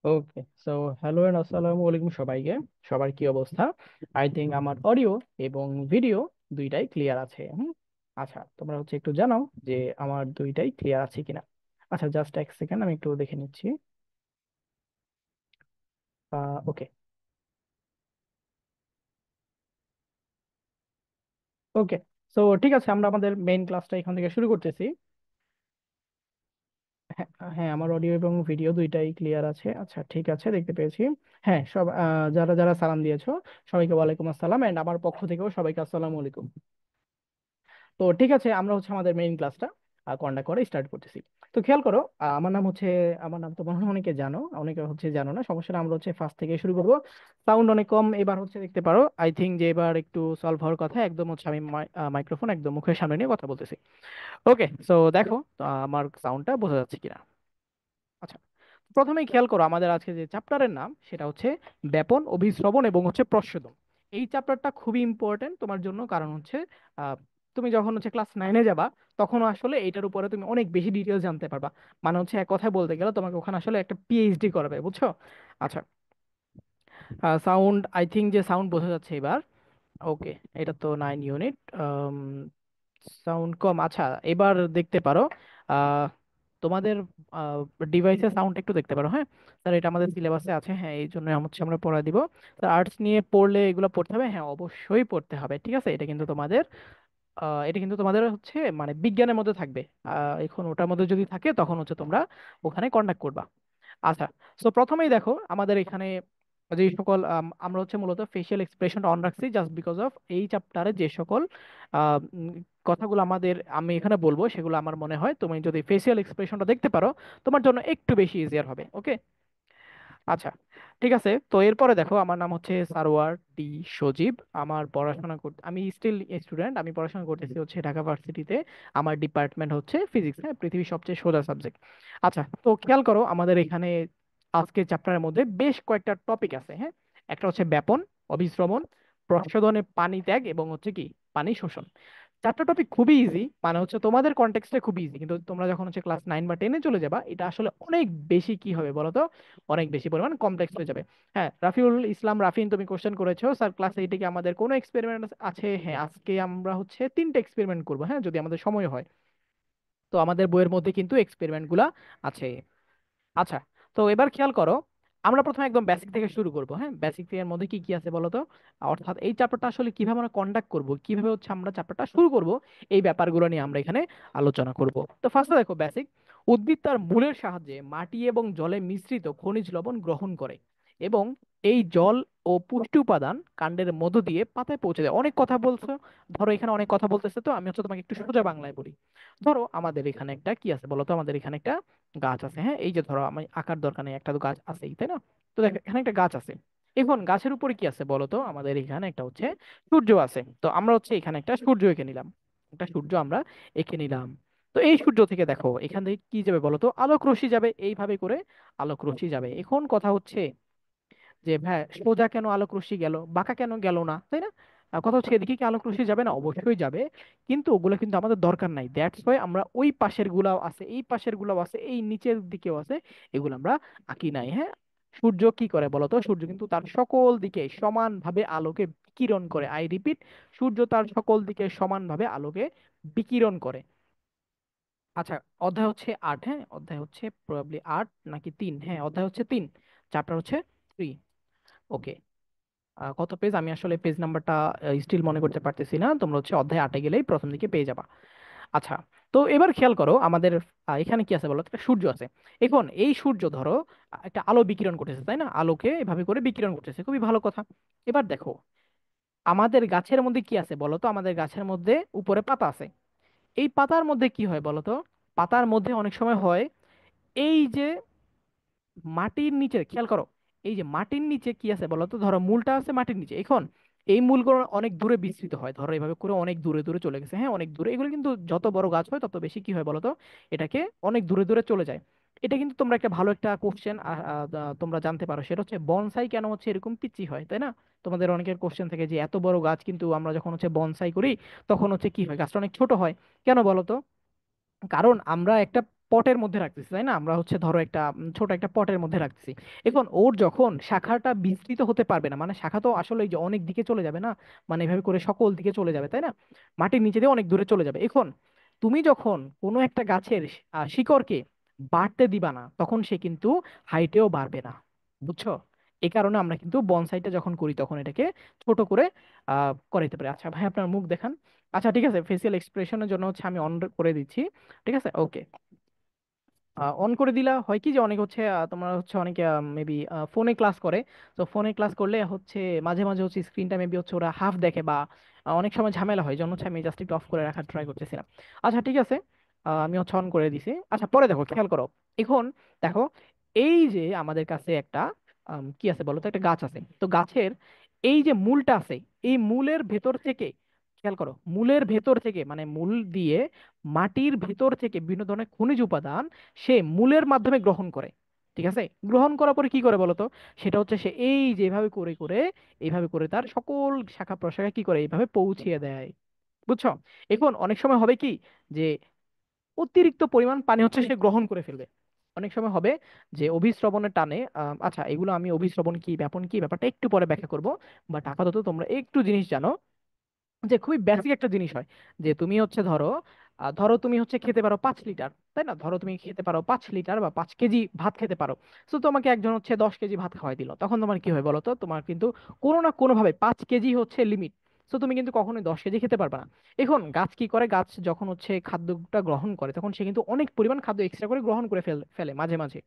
Okay, so hello and আসসালামু আলাইকুম সবাইকে। সবার কি অবস্থা? আই থিঙ্ক আমার অডিও এবং ভিডিও দুইটাই ক্লিয়ার আছে। আচ্ছা, তোমরা হচ্ছে একটু জানাও যে আমার দুইটাই ক্লিয়ার আছে কিনা। আচ্ছা, জাস্ট এক সেকেন্ড, আমি একটু দেখে নিচ্ছি। ওকে। ওকে, সো ঠিক আছে, আমরা আমাদের মেইন ক্লাসটা এখান থেকে শুরু করতেছি। হ্যাঁ, হ্যাঁ, আমার অডিও এবং ভিডিও দুইটাই ক্লিয়ার আছে। আচ্ছা, ঠিক আছে, দেখতে পেয়েছি। হ্যাঁ, সব যারা যারা সালাম দিয়েছো সবাইকে ওয়ালাইকুম আসসালাম, এন্ড আমার পক্ষ থেকেও সবাইকে আসসালামু আলাইকুম। তো ঠিক আছে, আমরা হচ্ছে আমাদের মেইন ক্লাসটা কন্ডাক্ট করে স্টার্ট করতেছি। তো খেয়াল করো, আমার নাম তো মনে হয় অনেকে জানো, অনেকে হচ্ছে জানো না, সমস্যা না, আমরা হচ্ছে ফার্স্ট থেকে শুরু করবো। সাউন্ড অনেক কম এবার হচ্ছে, দেখতে পারো। আই থিঙ্ক যে এবার একটু সলভ হওয়ার কথা, একদম হচ্ছে আমি মাইক্রোফোন একদম মুখের সামনে নিয়ে কথা বলতেছি। ওকে, সো দেখো তো আমার সাউন্ডটা বোঝা যাচ্ছে কিনা। আচ্ছা, প্রথমেই খেয়াল করো, আমাদের আজকে যে চ্যাপ্টারের নাম সেটা হচ্ছে ব্যাপন, অভিশ্রবণ এবং হচ্ছে প্রচ্ছদন। এই চ্যাপ্টারটা খুবই ইম্পর্টেন্ট তোমার জন্য, কারণ হচ্ছে আহ, তুমি যখন হচ্ছে ক্লাস 9-এ যাবা, তখন আসলে এইটার উপরে তুমি অনেক বেশি ডিটেলস জানতে পারবা। মানে হচ্ছে এক কথায় বলতে গেলে তোমাকে ওখানে আসলে একটা পিএইচডি করবে, বুঝছো? আচ্ছা, সাউন্ড, আই থিঙ্ক যে সাউন্ড বোঝা যাচ্ছে এবার। ওকে, এটা তো 9 ইউনিট, সাউন্ড কম। আচ্ছা, এবার দেখতে পারো আহ, তোমাদের ডিভাইসের সাউন্ড একটু দেখতে পারো। হ্যাঁ স্যার, এটা আমাদের সিলেবাসে আছে, হ্যাঁ, এই জন্য হচ্ছে আমরা পড়া দিব। স্যার, আর্টস নিয়ে পড়লে এগুলো পড়তে হবে, হ্যাঁ অবশ্যই পড়তে হবে, ঠিক আছে। এটা কিন্তু তোমাদের হচ্ছে মানে বিজ্ঞানের মধ্যে থাকবে। এখন ওটার মধ্যে যদি থাকে তখন হচ্ছে তোমরা ওখানে কন্ট্যাক্ট করবা। আচ্ছা, তো প্রথমেই দেখো আমাদের এখানে যে সকল আমরা হচ্ছে মূলত ফেশিয়াল এক্সপ্রেশন অন রাখছি, জাস্ট বিকজ অফ এই চ্যাপ্টারে যে সকল আহ, উম, কথাগুলো আমি এখানে বলবো, সেগুলো আমার মনে হয় তুমি যদি ফেসিয়াল এক্সপ্রেশনটা দেখতে পারো, তোমার জন্য একটু বেশি ইজিয়ার হবে। ওকে, আচ্ছা, ঠিক আছে। তো এরপরে দেখো, আমার নাম হচ্ছে সারোয়ার ডি সজীব। আমি স্টিল স্টুডেন্ট, আমি পড়াশোনা করতেছি হচ্ছে ঢাকা ভার্সিটিতে। আমার ডিপার্টমেন্ট হচ্ছে ফিজিক্স, হ্যাঁ, পৃথিবীর সবচেয়ে সোজা সাবজেক্ট। আচ্ছা, তো খেয়াল করো, আমাদের এখানে আজকে চ্যাপ্টারের মধ্যে বেশ কয়েকটা টপিক আছে। হ্যাঁ, একটা হচ্ছে ব্যাপন, অভিস্রবণ, প্রচ্ছদনে পানি ত্যাগ এবং হচ্ছে কি পানি শোষণ। চারটা টপিক খুবই ইজি, মানে হচ্ছে তোমাদের কনটেক্সটে খুবই ইজি, কিন্তু তোমরা যখন হচ্ছে ক্লাস 9 বা 10-এ চলে যাবা, এটা আসলে অনেক বেশি কি হবে বলো তো, অনেক বেশি পরিমাণ কমপ্লেক্স হয়ে যাবে। হ্যাঁ, রাফিউল ইসলাম রাফিন, তুমি কোশ্চেন করেছো স্যার ক্লাস 8-এ কি আমাদের কোনো এক্সপেরিমেন্ট আছে? হ্যাঁ, আজকে আমরা হচ্ছে 3টে এক্সপেরিমেন্ট করবো, হ্যাঁ, যদি আমাদের সময় হয়। তো আমাদের বইয়ের মধ্যে কিন্তু এক্সপেরিমেন্ট গুলা আছে। আচ্ছা, তো এবার খেয়াল করো, আমরা প্রথমে একদম বেসিক থেকে শুরু করব। হ্যাঁ, বেসিক এর মধ্যে কি কি আছে বলো তো। অর্থাৎ এই চ্যাপ্টারটা আসলে কিভাবে আমরা কন্ডাক্ট করব, কিভাবে হচ্ছে আমরা চ্যাপ্টারটা শুরু করব, এই ব্যাপারগুলো নিয়ে আমরা এখানে আলোচনা করব। তো ফার্স্টে দেখো বেসিক। উদ্ভিদ তার মূলের সাহায্যে মাটি এবং জলে মিশ্রিত খনিজ লবণ গ্রহণ করে এবং এই জল ও পুষ্টি উপাদান কাণ্ডের মধ্য দিয়ে পাতায় পৌঁছে দেয়। অনেক কথা বলছো, ধরো এখানে অনেক কথা বলতেছে, তো আমি হচ্ছে তোমাকে একটু সোজা বাংলায় বলি। ধরো আমাদের এখানে একটা কি আছে বলো তো, আমাদের এখানে একটা গাছ আছে। হ্যাঁ, এই যে ধরো, আমি আঁকার দরকার নেই, একটা তো গাছ আছেই, তাই না? তো দেখো এখানে একটা গাছ আছে। এখন গাছের উপরে কি আছে বলো তো, আমাদের এখানে একটা হচ্ছে সূর্য আছে। তো আমরা হচ্ছে এখানে একটা সূর্য এঁকে নিলাম, একটা সূর্য আমরা এঁকে নিলাম। তো এই সূর্য থেকে দেখো এখান থেকে কি যাবে বলো তো, আলোক রশ্মি যাবে, এইভাবে করে আলোক রশ্মি যাবে। এখন কথা হচ্ছে যে ভাই, সোজা কেন আলোক রশ্মি গেল, বাঁকা কেন গেল না, তাই না? কথা হচ্ছে এদিকে কি আলোক রশ্মি যাবে না? অবশ্যই যাবে, কিন্তু ওগুলো কিন্তু আমাদের দরকার নাই। দ্যাটস ওয়াই আমরা ওই পাশের গুলাও আছে, এই পাশের গুলাও আছে, এই নিচের দিকেও আছে, এগুলো আমরা আঁকি নাই। হ্যাঁ, সূর্য কি করে বলতো, সূর্য কিন্তু তার সকল দিকে সমানভাবে আলোকে বিকিরণ করে। আই রিপিট, সূর্য তার সকল দিকে সমানভাবে আলোকে বিকিরণ করে। আচ্ছা, অধ্যায় হচ্ছে 8। হ্যাঁ, অধ্যায় হচ্ছে প্রবাবলি 8 নাকি 3, হ্যাঁ অধ্যায় হচ্ছে 3, চ্যাপ্টার হচ্ছে 3। ওকে, কত পেজ আমি আসলে পেজ নাম্বারটা স্টিল মনে করতে পারতেছি না, তোমরা হচ্ছে অধ্যায় 8-এ গেলেই প্রথম দিকে পেয়ে যাবা। আচ্ছা, তো এবার খেয়াল করো, আমাদের এখানে কি আছে বলো তো, একটা সূর্য আছে। এখন এই সূর্য ধরো একটা আলো বিকিরণ করতেছে, তাই না? আলোকে এভাবে করে বিকিরণ করতেছে, খুবই ভালো কথা। এবার দেখো আমাদের গাছের মধ্যে কি আছে বলো তো, আমাদের গাছের মধ্যে উপরে পাতা আছে। এই পাতার মধ্যে কি হয় বলো তো, পাতার মধ্যে অনেক সময় হয় এই যে মাটির নিচে, খেয়াল করো, এই যে মাটির নিচে কি আছে বলতো, ধরো মূলটা আছে মাটির নিচে। এখন এই মূলগুলো অনেক দূরে বিস্তৃত হয়, ধরো এইভাবে করে অনেক দূরে দূরে চলে গেছে। হ্যাঁ, অনেক দূরে, এগুলো কিন্তু যত বড় গাছ হয় তত বেশি কি হয় বলতো, এটাকে অনেক দূরে দূরে চলে যায়। এটা কিন্তু তোমরা একটা ভালো একটা কোশ্চেন তোমরা জানতে পারো, সেটা হচ্ছে বনসাই কেন হচ্ছে এরকম পিচ্ছি হয়, তাই না? তোমাদের অনেকের কোশ্চেন থেকে যে এত বড় গাছ কিন্তু আমরা যখন হচ্ছে বনসাই করি তখন হচ্ছে কি হয়, গাছটা অনেক ছোট হয়, কেন বলো তো? কারণ আমরা একটা পটের মধ্যে রাখতেছি, তাই না? আমরা হচ্ছে ধরো একটা ছোট একটা পটের মধ্যে রাখতেছি। এখন ওর যখন শাখাটা বিস্তৃত হতে পারবে না, মানে শাখা তো আসলে এই যে অনেক দিকে চলে যাবে না, মানে এভাবে করে সকল দিকে চলে যাবে, তাই না? মাটির নিচে দিয়ে অনেক দূরে চলে যাবে। এখন তুমি যখন কোনো একটা গাছের শিকড়কে বাড়তে দিবা না, তখন সে কিন্তু হাইটেও বাড়বে না। বুঝছো? এই কারণে আমরা কিন্তু বনসাইটা যখন করি তখন এটাকে ছোট করে করাইতে পারি। আচ্ছা ভাই, আপনার মুখ দেখান। আচ্ছা ঠিক আছে, ফেসিয়াল এক্সপ্রেশনের জন্য হচ্ছে আমি অন করে দিচ্ছি। ঠিক আছে, ওকে। অন করে দিলা হয় কি যে অনেক হচ্ছে তোমার হচ্ছে অনেকে মেবি ফোনে ক্লাস করে। তো ফোনে ক্লাস করলে হচ্ছে মাঝে মাঝে হচ্ছে স্ক্রিনটা মেবি হচ্ছে ওরা হাফ দেখে, বা অনেক সময় ঝামেলা হয়, জন্য হচ্ছে আমি জাস্ট একটু অফ করে রাখার ট্রাই করতেছিলাম। আচ্ছা ঠিক আছে, আমি হচ্ছে অন করে দিছি। আচ্ছা পরে দেখো, খেয়াল করো। এখন দেখো, এই যে আমাদের কাছে একটা কি আছে বলো তো, একটা গাছ আছে। তো গাছের এই যে মূলটা আছে, এই মূলের ভেতর থেকে, খেয়াল করো, মূলের ভেতর থেকে মানে মূল দিয়ে মাটির ভেতর থেকে বিভিন্ন ধরনের খনিজ উপাদান সে মূলের মাধ্যমে গ্রহণ করে। ঠিক আছে, গ্রহণ করার পরে কি করে বলতো, সেটা হচ্ছে সে এই যেভাবে করে করে এইভাবে করে তার সকল শাখা প্রশাখা কি করে এইভাবে পৌঁছিয়ে দেয়। বুঝছো? এখন অনেক সময় হবে কি যে অতিরিক্ত পরিমাণ পানি হচ্ছে সে গ্রহণ করে ফেলবে। অনেক সময় হবে যে অভিস্রবণের টানে আচ্ছা এগুলো আমি অভিস্রবণ কি ব্যাপন কি ব্যাপারটা একটু পরে ব্যাখ্যা করব, বাট আপাতত তোমরা একটু জিনিস জানো যে খুবই বেসিক একটা জিনিস হয় যে তুমি হচ্ছে ধরো ধরো তুমি হচ্ছে খেতে পারো 5 লিটার, তাই না? ধরো তুমি খেতে পারো 5 লিটার বা 5 কেজি ভাত খেতে পারো। তো তোমাকে একজন হচ্ছে 10 কেজি ভাত খাওয়াই দিল, তখন তোমার কি হয় বলো তো? তোমার কিন্তু কোনো না কোনো ভাবে 5 কেজি হচ্ছে লিমিট। তো তুমি কিন্তু কখনোই 10 কেজি খেতে পারবে না। এখন গাছ কি করে, গাছ যখন হচ্ছে খাদ্যটা গ্রহণ করে তখন সে কিন্তু অনেক পরিমাণ খাদ্য এক্সট্রা করে গ্রহণ করে ফেলে মাঝে মাঝে।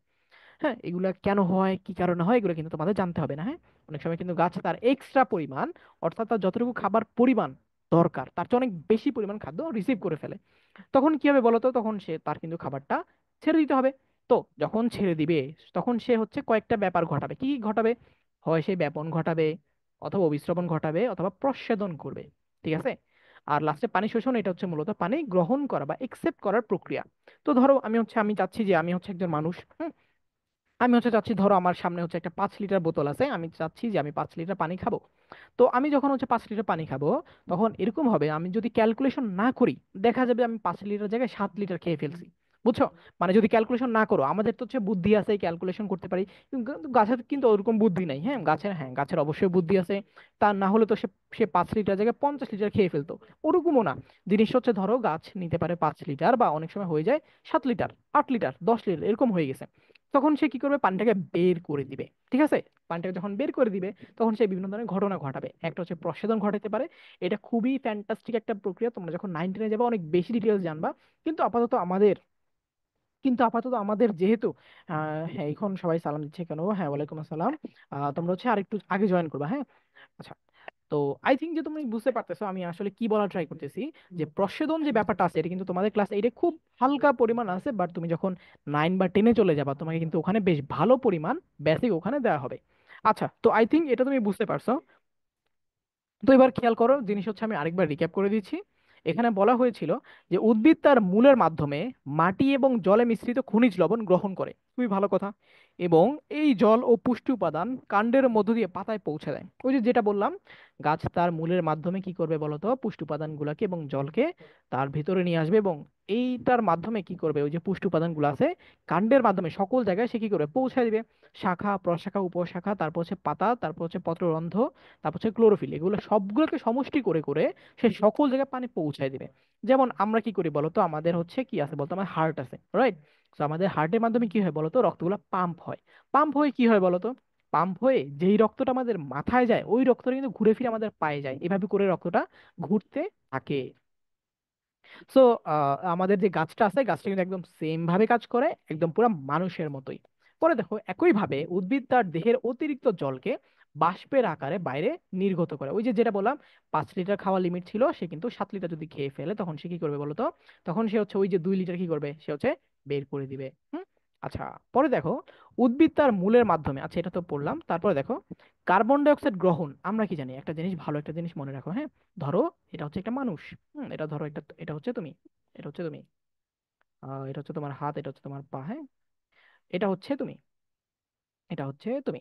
হ্যাঁ, এগুলা কেন হয়, কি কারণে হয়, এগুলো কিন্তু তোমাদের জানতে হবে না। হ্যাঁ, অনেক সময় কিন্তু গাছ তার এক্সট্রা পরিমাণ, অর্থাৎ তার যতটুকু খাবার পরিমাণ দরকার তার চেয়ে অনেক বেশি পরিমাণ খাদ্য রিসিভ করে ফেলে। তখন কি হবে বলতো, তখন সে তার কিন্তু খাবারটা ছেড়ে দিতে হবে। তো যখন ছেড়ে দিবে তখন সে হচ্ছে কয়েকটা ব্যাপার ঘটাবে। কি কি ঘটাবে? হয় সে ব্যাপন ঘটাবে, অথবা অভিস্রবণ ঘটাবে, অথবা প্রস্বেদন করবে। ঠিক আছে। আর লাস্টে পানি শোষণ, এটা হচ্ছে মূলত পানি গ্রহণ করা বা একসেপ্ট করার প্রক্রিয়া। তো ধরো আমি চাচ্ছি যে আমি হচ্ছে একজন মানুষ। আমি হচ্ছে চাচ্ছি, ধরো আমার সামনে হচ্ছে একটা 5 লিটার বোতল আছে, আমি চাচ্ছি যে আমি 5 লিটার পানি খাবো। তো আমি যখন হচ্ছে 5 লিটার পানি খাবো, তখন এরকম হবে, আমি যদি ক্যালকুলেশন না করি দেখা যাবে আমি 5 লিটার জায়গায় 7 লিটার খেয়ে ফেলছি। বুঝছো? মানে যদি ক্যালকুলেশন না করো, আমাদের তো হচ্ছে বুদ্ধি আছে, ক্যালকুলেশন করতে পারি, কিন্তু গাছের কিন্তু ওরকম বুদ্ধি নাই। হ্যাঁ, গাছের অবশ্যই বুদ্ধি আছে। তার না হলে তো সে সে 5 লিটার জায়গায় 50 লিটার খেয়ে ফেলতো। ওরকমও না। জিনিসটা হচ্ছে ধরো গাছ নিতে পারে 5 লিটার, বা অনেক সময় হয়ে যায় 7 লিটার, 8 লিটার, 10 লিটার এরকম হয়ে গেছে। তখন সে কি করবে, পানিটাকে বের করে দিবে। ঠিক আছে। পানিটাকে যখন বের করে দিবে তখন সে বিভিন্ন ধরনের ঘটনা ঘটাবে। একটা হচ্ছে প্রস্বেদন ঘটাতে পারে। এটা খুবই ফ্যান্টাস্টিক একটা প্রক্রিয়া, তোমরা যখন 9-10 যাবে অনেক বেশি ডিটেলস জানবা। কিন্তু আপাতত আমাদের যেহেতু হ্যাঁ, এখন সবাই সালাম দিচ্ছে কেন? হ্যাঁ, ওয়ালাইকুম আসসালাম। তোমরা হচ্ছে আরেকটু আগে জয়েন করবা, হ্যাঁ? আচ্ছা। তো আই থিঙ্ক যে তুমি বুঝতে পারতেছো আমি আসলে কি বলা ট্রাই করতেছি। যে প্রস্বেদন যে ব্যাপারটা আছে, এটা কিন্তু তোমাদের ক্লাস এইটে খুব হালকা পরিমাণ আছে, বাট তুমি যখন 9 বা 10-এ চলে যাবা তোমাকে কিন্তু ওখানে বেশ ভালো পরিমাণ বেসিক ওখানে দেওয়া হবে। আচ্ছা, তো আই থিঙ্ক এটা তুমি বুঝতে পারছো। তো এবার খেয়াল করো, জিনিস হচ্ছে আমি আরেকবার রিক্যাপ করে দিচ্ছি। এখানে বলা হয়েছিল যে উদ্ভিদ তার মূলের মাধ্যমে মাটি এবং জলে মিশ্রিত খনিজ লবণ গ্রহণ করে, খুবই ভালো কথা। এবং এই জল ও পুষ্টি উপাদান কাণ্ডের মধ্য দিয়ে পাতায় পৌঁছে দেয়। ওই যে যেটা বললাম, গাছ তার মূলের মাধ্যমে কি করবে বলতো, পুষ্টি উপাদানগুলোকে এবং জলকে তার ভিতরে নিয়ে আসবে, এবং এইটার মাধ্যমে কি করবে, ওই যে পুষ্টি উপাদানগুলো আছে কাণ্ডের মাধ্যমে সকল জায়গায় সে কি করবে, পৌঁছে দিবে। শাখা প্রশাখা উপশাখা, তারপর হচ্ছে পাতা, তারপর হচ্ছে পত্ররন্ধ্র, তারপর হচ্ছে ক্লোরোফিল, এগুলো সবগুলোকে সমষ্টি করে করে সে সকল জায়গায় পানি পৌঁছায় দিবে। যেমন আমরা কি করি বলতো, আমাদের হচ্ছে কি আছে বলতো, আমার হার্ট আছে, রাইট? তো আমাদের হার্টের মাধ্যমে কি হয় বলতো, রক্তগুলো পাম্প হয়। পাম্প হয়ে কি হয় বলতো, পাম্প হয়ে যেই রক্তটা আমাদের মাথায় যায় ওই রক্তটা কিন্তু ঘুরে ফিরে আমাদের পায়ে যায়, এভাবে করে রক্তটা ঘুরতে থাকে। সো আমাদের যে গাছটা আছে, গাছটা কিন্তু একদম সেম ভাবে কাজ করে, একদম পুরো মানুষের মতোই। পরে দেখো, একই ভাবে উদ্ভিদ তার দেহের অতিরিক্ত জলকে বাষ্পের আকারে বাইরে নির্গত করে। ওই যে যেটা বললাম, 5 লিটার খাওয়া লিমিট ছিল, সে কিন্তু 7 লিটার যদি খেয়ে ফেলে তখন সে কি করবে বলতো, তখন সে হচ্ছে ওই যে 2 লিটার কি করবে, সে হচ্ছে বের করে দিবে। হুম। আচ্ছা, পরে দেখো, উদ্ভিদ তার মূলের মাধ্যমে, আচ্ছা এটা তো পড়লাম, তারপরে দেখো কার্বন ডাই অক্সাইড গ্রহণ। আমরা কি জানি একটা জিনিস, ভালো একটা জিনিস মনে রাখো, হ্যাঁ? ধরো এটা হচ্ছে একটা মানুষ। এটা ধরো এটা হচ্ছে তুমি, এটা হচ্ছে তুমি, এটা হচ্ছে তোমার হাত, এটা হচ্ছে তোমার পা, হ্যাঁ? এটা হচ্ছে তুমি, এটা হচ্ছে তুমি।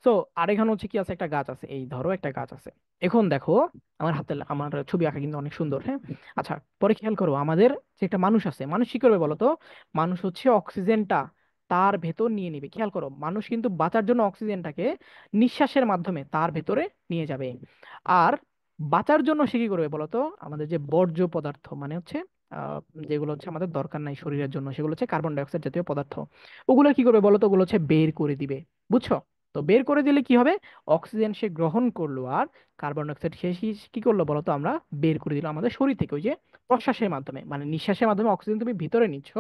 সো আর এখানে হচ্ছে কি আছে, একটা গাছ আছে, এই ধরো একটা গাছ আছে। এখন দেখো আমার হাতে আমার ছবি আঁকা কিন্তু অনেক সুন্দর, হ্যাঁ। আচ্ছা, পরে খেয়াল করো আমাদের যে একটা মানুষ আছে, মানুষ কি করবে বলো তো? মানুষ হচ্ছে অক্সিজেনটা তার ভেতর নিয়ে নিবে। খেয়াল করো, মানুষ কিন্তু বাঁচার জন্য অক্সিজেনটাকে নিঃশ্বাসের মাধ্যমে তার ভেতরে নিয়ে যাবে। আর বাঁচার জন্য সে কি করবে বলতো? আমাদের যে বর্জ্য পদার্থ, মানে হচ্ছে আহ, যেগুলো হচ্ছে আমাদের দরকার নাই শরীরের জন্য, সেগুলো হচ্ছে কার্বন ডাই অক্সাইড জাতীয় পদার্থ, ওগুলো কি করবে বলতো? ওগুলো হচ্ছে বের করে দিবে। বুঝছো? তো বের করে দিলে কি হবে? অক্সিজেন সে গ্রহণ করলো, আর কার্বন ডাইঅক্সাইড সে কি করলো বলতো? আমরা বের করে দিলাম আমাদের শরীর থেকে, ওই যে প্রশ্বাসের মাধ্যমে, মানে নিঃশ্বাসের মাধ্যমে অক্সিজেন তুমি ভিতরে নিচ্ছ,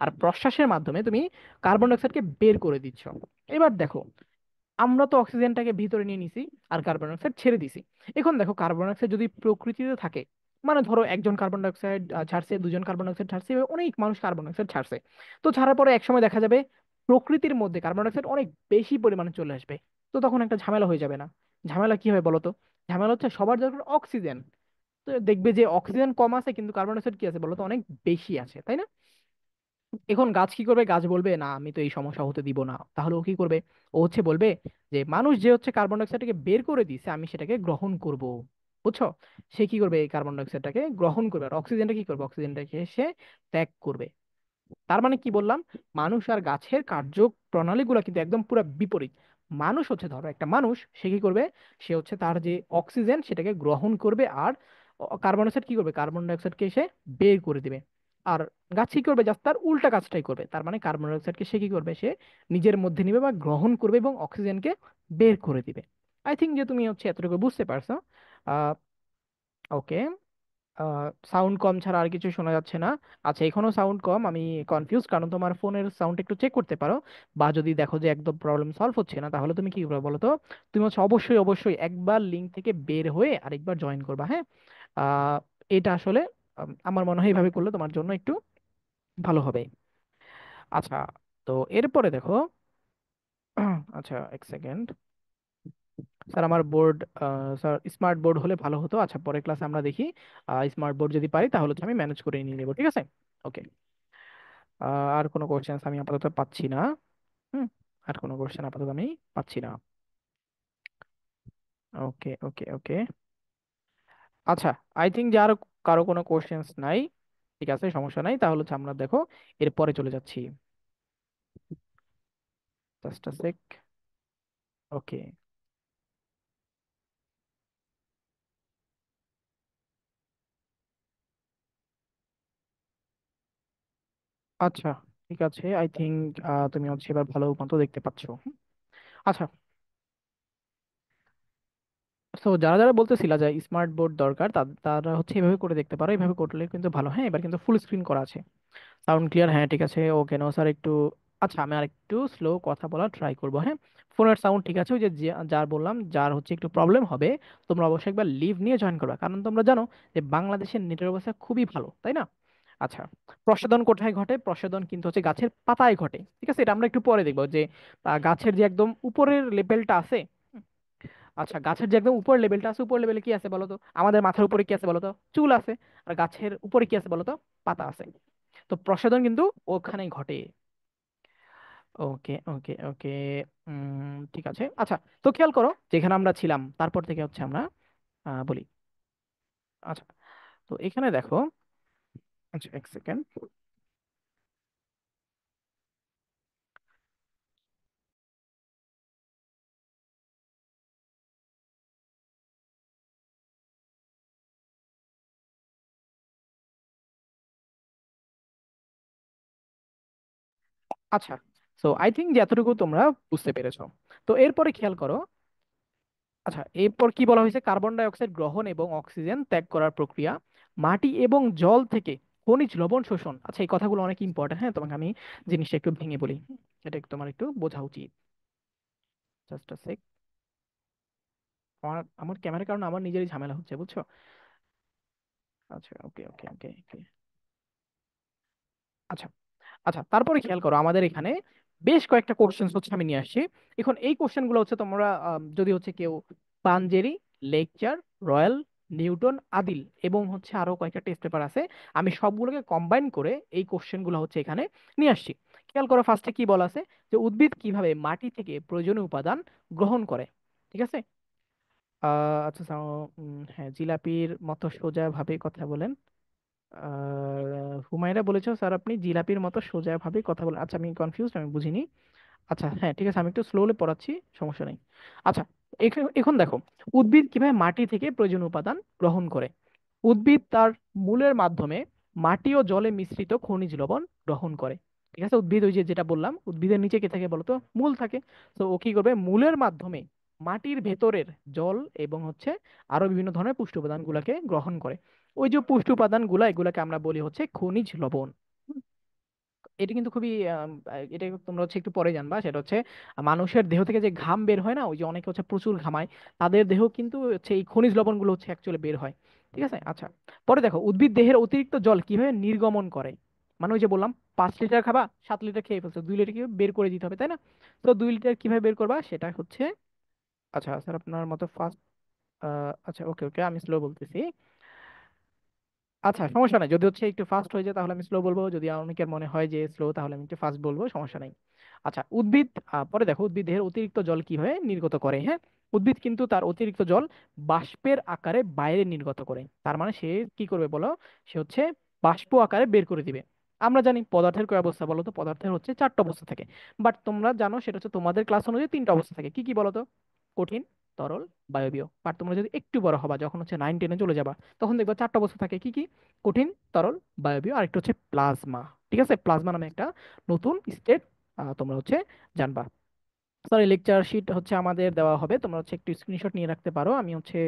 আর প্রশ্বাসের মাধ্যমে তুমি কার্বন ডাইঅক্সাইডকে বের করে দিচ্ছ। এবার দেখো, আমরা তো অক্সিজেনটাকে ভিতরে নিয়ে নিছি আর কার্বন ডাইঅক্সাইড ছেড়ে দিছি। এখন দেখো, কার্বন ডাইঅক্সাইড যদি প্রকৃতিতে থাকে, মানে ধরো একজন কার্বন ডাইঅক্সাইড ছাড়ছে, দুজন কার্বন ডাইঅক্সাইড ছাড়ছে, এভাবে অনেক মানুষ কার্বন ডাইঅক্সাইড ছাড়ছে। তো ছাড়ার পরে একসময় দেখা যাবে প্রকৃতির মধ্যে কার্বন ডাইঅক্সাইড অনেক বেশি পরিমাণে চলে আসবে। তো তখন একটা ঝামেলা হয়ে যাবে না? ঝামেলা কি হবে বলো তো? ঝামেলা হচ্ছে সবার দরকার অক্সিজেন, তো দেখবে যে অক্সিজেন কম আছে কিন্তু কার্বন ডাইঅক্সাইড কি আছে বলো তো? অনেক বেশি আছে, তাই না? এখন গাছ কি করবে? গাছ বলবে না, আমি তো এই সমস্যা হতে দিব না। তাহলে ও কি করবে? ও হচ্ছে বলবে যে মানুষ যে হচ্ছে কার্বন ডাইঅক্সাইডটাকে বের করে দিছে, আমি সেটাকে গ্রহণ করব। বুঝছো? সে কি করবে? এই কার্বন ডাইঅক্সাইডটাকে গ্রহণ করবে, আর অক্সিজেনটা কি করবে? অক্সিজেনটাকে সে ত্যাগ করবে। তার মানে কি বললাম? মানুষ আর গাছের কার্যপ্রণালীগুলো কিন্তু একদম পুরো বিপরীত। মানুষ হচ্ছে, ধরো একটা মানুষ, সে কি করবে? সে হচ্ছে তার যে অক্সিজেন সেটাকে গ্রহণ করবে, আর কার্বন ডাইঅক্সাইড কি করবে? কার্বন ডাইঅক্সাইডকে সে বের করে দিবে। আর গাছ কি করবে? জাস্ট তার উল্টা কাজটাই করবে। তার মানে কার্বন ডাইঅক্সাইডকে সে কি করবে? সে নিজের মধ্যে নিবে বা গ্রহণ করবে, এবং অক্সিজেনকে বের করে দিবে। আই থিঙ্ক যে তুমি হচ্ছে এতটুকু বুঝতে পারছো। আহ ওকে। সাউন্ড কম ছাড়া আর কিছু শোনা যাচ্ছে না। আচ্ছা, এখনো সাউন্ড কম, আমি কনফিউজ, কারণ তোমার ফোনের সাউন্ড একটু চেক করতে পারো। বা যদি দেখো যে একদম প্রবলেম সলভ হচ্ছে না, তাহলে তুমি কি করবে বলো তো? তুমি হচ্ছে অবশ্যই অবশ্যই একবার লিঙ্ক থেকে বের হয়ে আরেকবার জয়েন করবা, হ্যাঁ। আহ এটা আসলে আমার মনে হয় এইভাবে করলে তোমার জন্য একটু ভালো হবে। আচ্ছা, তো এরপরে দেখো, আচ্ছা এক সেকেন্ড। স্যার আমার বোর্ড, স্যার স্মার্ট বোর্ড হলে ভালো হতো। আচ্ছা, পরের ক্লাসে আমরা দেখি স্মার্ট বোর্ড যদি পারি তাহলে হচ্ছে আমি ম্যানেজ করে নিয়ে নেবো, ঠিক আছে? ওকে। আর কোনো কোশ্চেন আমি আপাতত পাচ্ছি না। হুম। আর কোনো কোশ্চেন আপাতত আমি পাচ্ছি না। ওকে ওকে ওকে। আচ্ছা, আই থিঙ্ক যে আর কারো কোনো কোশ্চেন্স নাই। ঠিক আছে, সমস্যা নাই, তাহলে হচ্ছে আমরা দেখো এরপরে চলে যাচ্ছি। জাস্ট আ সেক। ওকে। আচ্ছা, ঠিক আছে, আই থিঙ্ক তুমি হচ্ছে এবার ভালো মতো দেখতে পাচ্ছো। আচ্ছা, তো যারা যারা বলতেছিলা যে স্মার্ট বোর্ড দরকার, তারা হচ্ছে এভাবে করে দেখতে পারো, এভাবে করলে কিন্তু ভালো। হ্যাঁ, এবার কিন্তু ফুল স্ক্রিন করা আছে। Sound clear? হ্যাঁ, ঠিক আছে। ওকে, নো স্যার একটু, আচ্ছা আমি আর একটু স্লো কথা বলার ট্রাই করবো, হ্যাঁ। ফোনের সাউন্ড ঠিক আছে। ওই যে যার বললাম, যার হচ্ছে একটু প্রবলেম হবে, তোমরা অবশ্যই একবার লিভ নিয়ে জয়েন করবে, কারণ তোমরা জানো যে বাংলাদেশের নেটের অবস্থা খুবই ভালো, তাই না? আচ্ছা, প্রসাধন কোথায় ঘটে? প্রসাধন কিন্তু হচ্ছে গাছের পাতায় ঘটে, ঠিক আছে? এটা আমরা একটু পরে দেখবো যে গাছের যে একদম উপরের লেভেলটা আছে। আচ্ছা, গাছের যে একদম উপর লেভেলটা আছে, উপর লেভেলে কি আছে বলো তো? আমাদের মাথার উপরে কি আছে বলো তো? চুল আছে। আর গাছের উপরে কি আছে বলো তো? পাতা আছে। তো প্রসাধন কিন্তু ওখানেই ঘটে। ওকে ওকে ওকে। ঠিক আছে। আচ্ছা, তো খেয়াল করো যেখানে আমরা ছিলাম তারপর থেকে হচ্ছে আমরা বলি। আচ্ছা, তো এখানে দেখো। আচ্ছা এক সেকেন্ড। আচ্ছা, তো আই থিঙ্ক যে এতটুকু তোমরা বুঝতে পেরেছো। তো এরপরে খেয়াল করো। আচ্ছা, এরপর কি বলা হয়েছে? কার্বন ডাই অক্সাইড গ্রহণ এবং অক্সিজেন ত্যাগ করার প্রক্রিয়া, মাটি এবং জল থেকে খনিজ লবণ শোষণ। আচ্ছা, এই কথাগুলো অনেক ইম্পর্টেন্ট, হ্যাঁ। তোমাকে আমি জিনিসটা একটু ভেঙে বলি, এটা তোমার একটু বোঝা উচিত। জাস্ট আ সেক। আমার আমার ক্যামেরার কারণে আমার নিজেরই ঝামেলা হচ্ছে, বুঝছো? আচ্ছা, ওকে ওকে ওকে ওকে। আচ্ছা। আচ্ছা, তারপরে খেয়াল করো আমাদের এখানে বেশ কয়েকটা কোশ্চেন হচ্ছে আমি নিয়ে আসছি। এখন এই কোশ্চেন গুলো হচ্ছে তোমরা যদি হচ্ছে কেউ Panjeree, lecture, royal, Newton, Adil এবং হচ্ছে আরো কয়েকটা টেস্ট পেপার আছে, আমি সবগুলোকে কম্বাইন করে এই কোশ্চেন গুলো হচ্ছে এখানে নিয়ে আসছি। খেয়াল করো ফার্স্টে কি বলা আছে, যে উদ্ভিদ কিভাবে মাটি থেকে প্রয়োজনীয় উপাদান গ্রহণ করে। ঠিক আছে। আচ্ছা হ্যাঁ, জিলাপির মতো সোজা ভাবে কথা বলেন। হুমায়রা বলেছো স্যার আপনি জিলাপির মতো সোজা ভাবে কথা বলেন। আচ্ছা আমি কনফিউজ, আমি বুঝিনি। আচ্ছা হ্যাঁ ঠিক আছে, আমি একটু স্লোলি পড়াচ্ছি, সমস্যা নেই। আচ্ছা, এখন দেখো, উদ্ভিদ কিভাবে মাটি থেকে প্রয়োজনীয় উপাদান গ্রহণ করে। উদ্ভিদ তার মূলের মাধ্যমে মাটি ও জলে মিশ্রিত খনিজ লবণ গ্রহণ করে। ঠিক আছে, উদ্ভিদ ওই যে যেটা বললাম, উদ্ভিদের নিচে কে থাকে বলতো, মূল থাকে। তো ও কি করবে, মূলের মাধ্যমে মাটির ভেতরের জল এবং হচ্ছে আরো বিভিন্ন ধরনের পুষ্টি উপাদান গুলাকে গ্রহণ করে। ওই যে পুষ্টি উপাদান গুলা, এগুলাকে আমরা বলি হচ্ছে খনিজ লবণ। এটা কিন্তু খুবই এটা তোমরা হচ্ছে একটু পরে জানবা, সেটা হচ্ছে মানুষের দেহ থেকে যে ঘাম বের হয় না, ওই যে অনেকে হচ্ছে প্রচুর ঘামায়, তাদের দেহ কিন্তু হচ্ছে এই খনিজ লবণগুলো হচ্ছে অ্যাকচুয়ালি বের হয়। ঠিক আছে। আচ্ছা, পরে দেখো উদ্ভিদ দেহের অতিরিক্ত জল কিভাবে নির্গমন করে। মানে ওই যে বললাম 5 লিটার খাবা, 7 লিটার খেয়ে ফেলছো, 2 লিটার কি বের করে দিতে হবে, তাই না? তো 2 লিটার কিভাবে বের করবা সেটা হচ্ছে, আচ্ছা স্যার আপনার মতো ফার্স্ট, আচ্ছা ওকে ওকে, আমি স্লো বলতেছি। আচ্ছা সমস্যা নাই, যদি হচ্ছে একটু ফাস্ট হয়ে যায় তাহলে আমি স্লো বলবো, যদি অনেকের মনে হয় যে স্লো তাহলে আমি একটু ফাস্ট বলবো, সমস্যা নাই। আচ্ছা, উদ্ভিদ পরে দেখো উদ্ভিদ দেহের অতিরিক্ত জল কিভাবে নির্গত করে। হ্যাঁ, উদ্ভিদ কিন্তু তার অতিরিক্ত জল বাষ্পের আকারে বাইরে নির্গত করে। তার মানে সে কি করবে বলো, সে হচ্ছে বাষ্প আকারে বের করে দিবে। আমরা জানি পদার্থের কয় অবস্থা বলো তো, পদার্থের হচ্ছে 4টা অবস্থা থাকে। বাট তোমরা জানো সেটা হচ্ছে তোমাদের ক্লাস অনুযায়ী 3টা অবস্থা থাকে। কি কি বলো তো, কঠিন, তরল, বায়বীয়। বাট তোমরা যদি একটু বড় হবা, যখন হচ্ছে 9 10-এ চলে যাবা, তখন দেখবা 4টা অবস্থা থাকে। কি কি? কঠিন, তরল, বায়বীয়, আর একটা হচ্ছে প্লাজমা। ঠিক আছে, প্লাজমা নামে একটা নতুন স্টেট তোমরা হচ্ছে জানবা। সরি, লেকচার শিট হচ্ছে আমাদের দেওয়া হবে, তোমরা হচ্ছে একটু স্ক্রিনশট নিয়ে রাখতে পারো, আমি হচ্ছে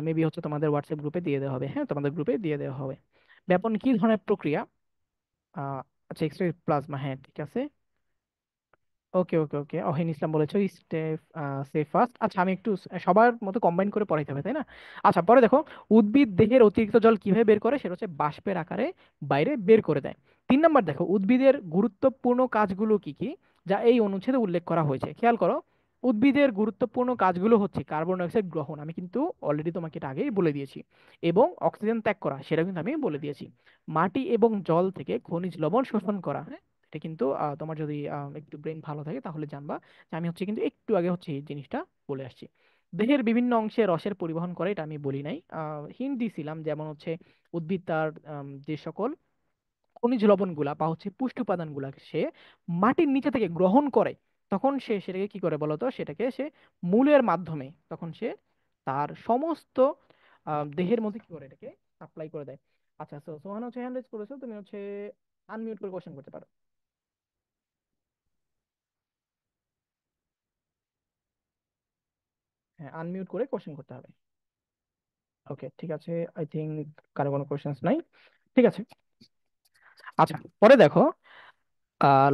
মেবি হচ্ছে তোমাদের হোয়াটসঅ্যাপ গ্রুপে দিয়ে দেওয়া হবে। হ্যাঁ, তোমাদের গ্রুপে দিয়ে দেওয়া হবে। ব্যাপন কি ধরনের প্রক্রিয়া? আহ আচ্ছা, এক্স রে প্লাজমা, হ্যাঁ ঠিক আছে। ওকে ওকে ওকে, অহিন ইসলাম বলেছো স্টেপ সে ফার্স্ট। আচ্ছা আমি একটু সবার মতো কম্বাইন করে পড়াইতে হবে, তাই না? আচ্ছা, পরে দেখো উদ্ভিদ দেহের অতিরিক্ত জল কিভাবে বের করে, সেটা হচ্ছে বাষ্পের আকারে বাইরে বের করে দেয়। 3 নম্বর দেখো, উদ্ভিদের গুরুত্বপূর্ণ কাজগুলো কি কি, যা এই অনুচ্ছেদে উল্লেখ করা হয়েছে। খেয়াল করো, উদ্ভিদের গুরুত্বপূর্ণ কাজগুলো হচ্ছে কার্বন ডাই অক্সাইড গ্রহণ, আমি কিন্তু অলরেডি তোমাকে এটা আগেই বলে দিয়েছি, এবং অক্সিজেন ত্যাগ করা, সেটা কিন্তু আমি বলে দিয়েছি। মাটি এবং জল থেকে খনিজ লবণ শোষণ করা, হ্যাঁ, এটা কিন্তু তোমার যদি একটু ব্রেন ভালো থাকে তাহলে জানবা যে আমি হচ্ছে কিন্তু একটু আগে হচ্ছে এই জিনিসটা বলে আসছি। দেহের বিভিন্ন অংশে রসের পরিবহন করে, এটা আমি বলি নাই, হিন্ট দিছিলাম, যেমন হচ্ছে উদ্ভিদ তার যে সকল খনিজ লবণগুলা বা হচ্ছে পুষ্টি উপাদানগুলা সে মাটির নিচে থেকে গ্রহণ করে, তখন সে সেটাকে কি করে বলতো, সেটাকে সে মূলের মাধ্যমে তখন সে তার সমস্ত দেহের মধ্যে কি করে এটাকে সাপ্লাই করে দেয়। আচ্ছা, সোহানা হচ্ছে হ্যান্ড রেজ করেছো, তুমি হচ্ছে আনমিউট করে কোশ্চেন করতে পারো। হ্যাঁ, আনমিউট করে কোশ্চেন করতে হবে। ওকে ঠিক আছে, আই থিঙ্ক কারো কোনো কোশ্চেন্স নাই। ঠিক আছে। আচ্ছা, পরে দেখো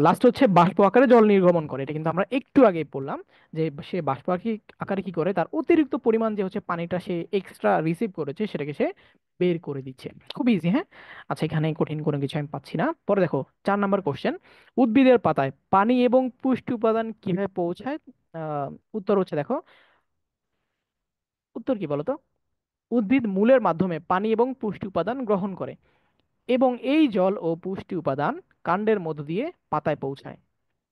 লাস্ট হচ্ছে বাষ্প আকারে জল নির্গমন করে, এটা কিন্তু আমরা একটু আগে পড়লাম, যে সে বাষ্প আকারে কি করে, তার অতিরিক্ত পরিমাণ যে হচ্ছে পানিটা সে এক্সট্রা রিসিভ করেছে সেটাকে সে বের করে দিচ্ছে। খুব ইজি, হ্যাঁ। আচ্ছা, এখানে কঠিন কোনো কিছু আমি পাচ্ছি না। পরে দেখো 4 নম্বর কোশ্চেন, উদ্ভিদের পাতায় পানি এবং পুষ্টি উপাদান কিভাবে পৌঁছায়। আহ উত্তর হচ্ছে দেখো, উত্তর কি বলতো, উদ্ভিদ মূলের মাধ্যমে পানি এবং পুষ্টি উপাদান গ্রহণ করে, এবং এই জল ও পুষ্টি উপাদান কাণ্ডের মধ্য দিয়ে পাতায় পৌঁছায়।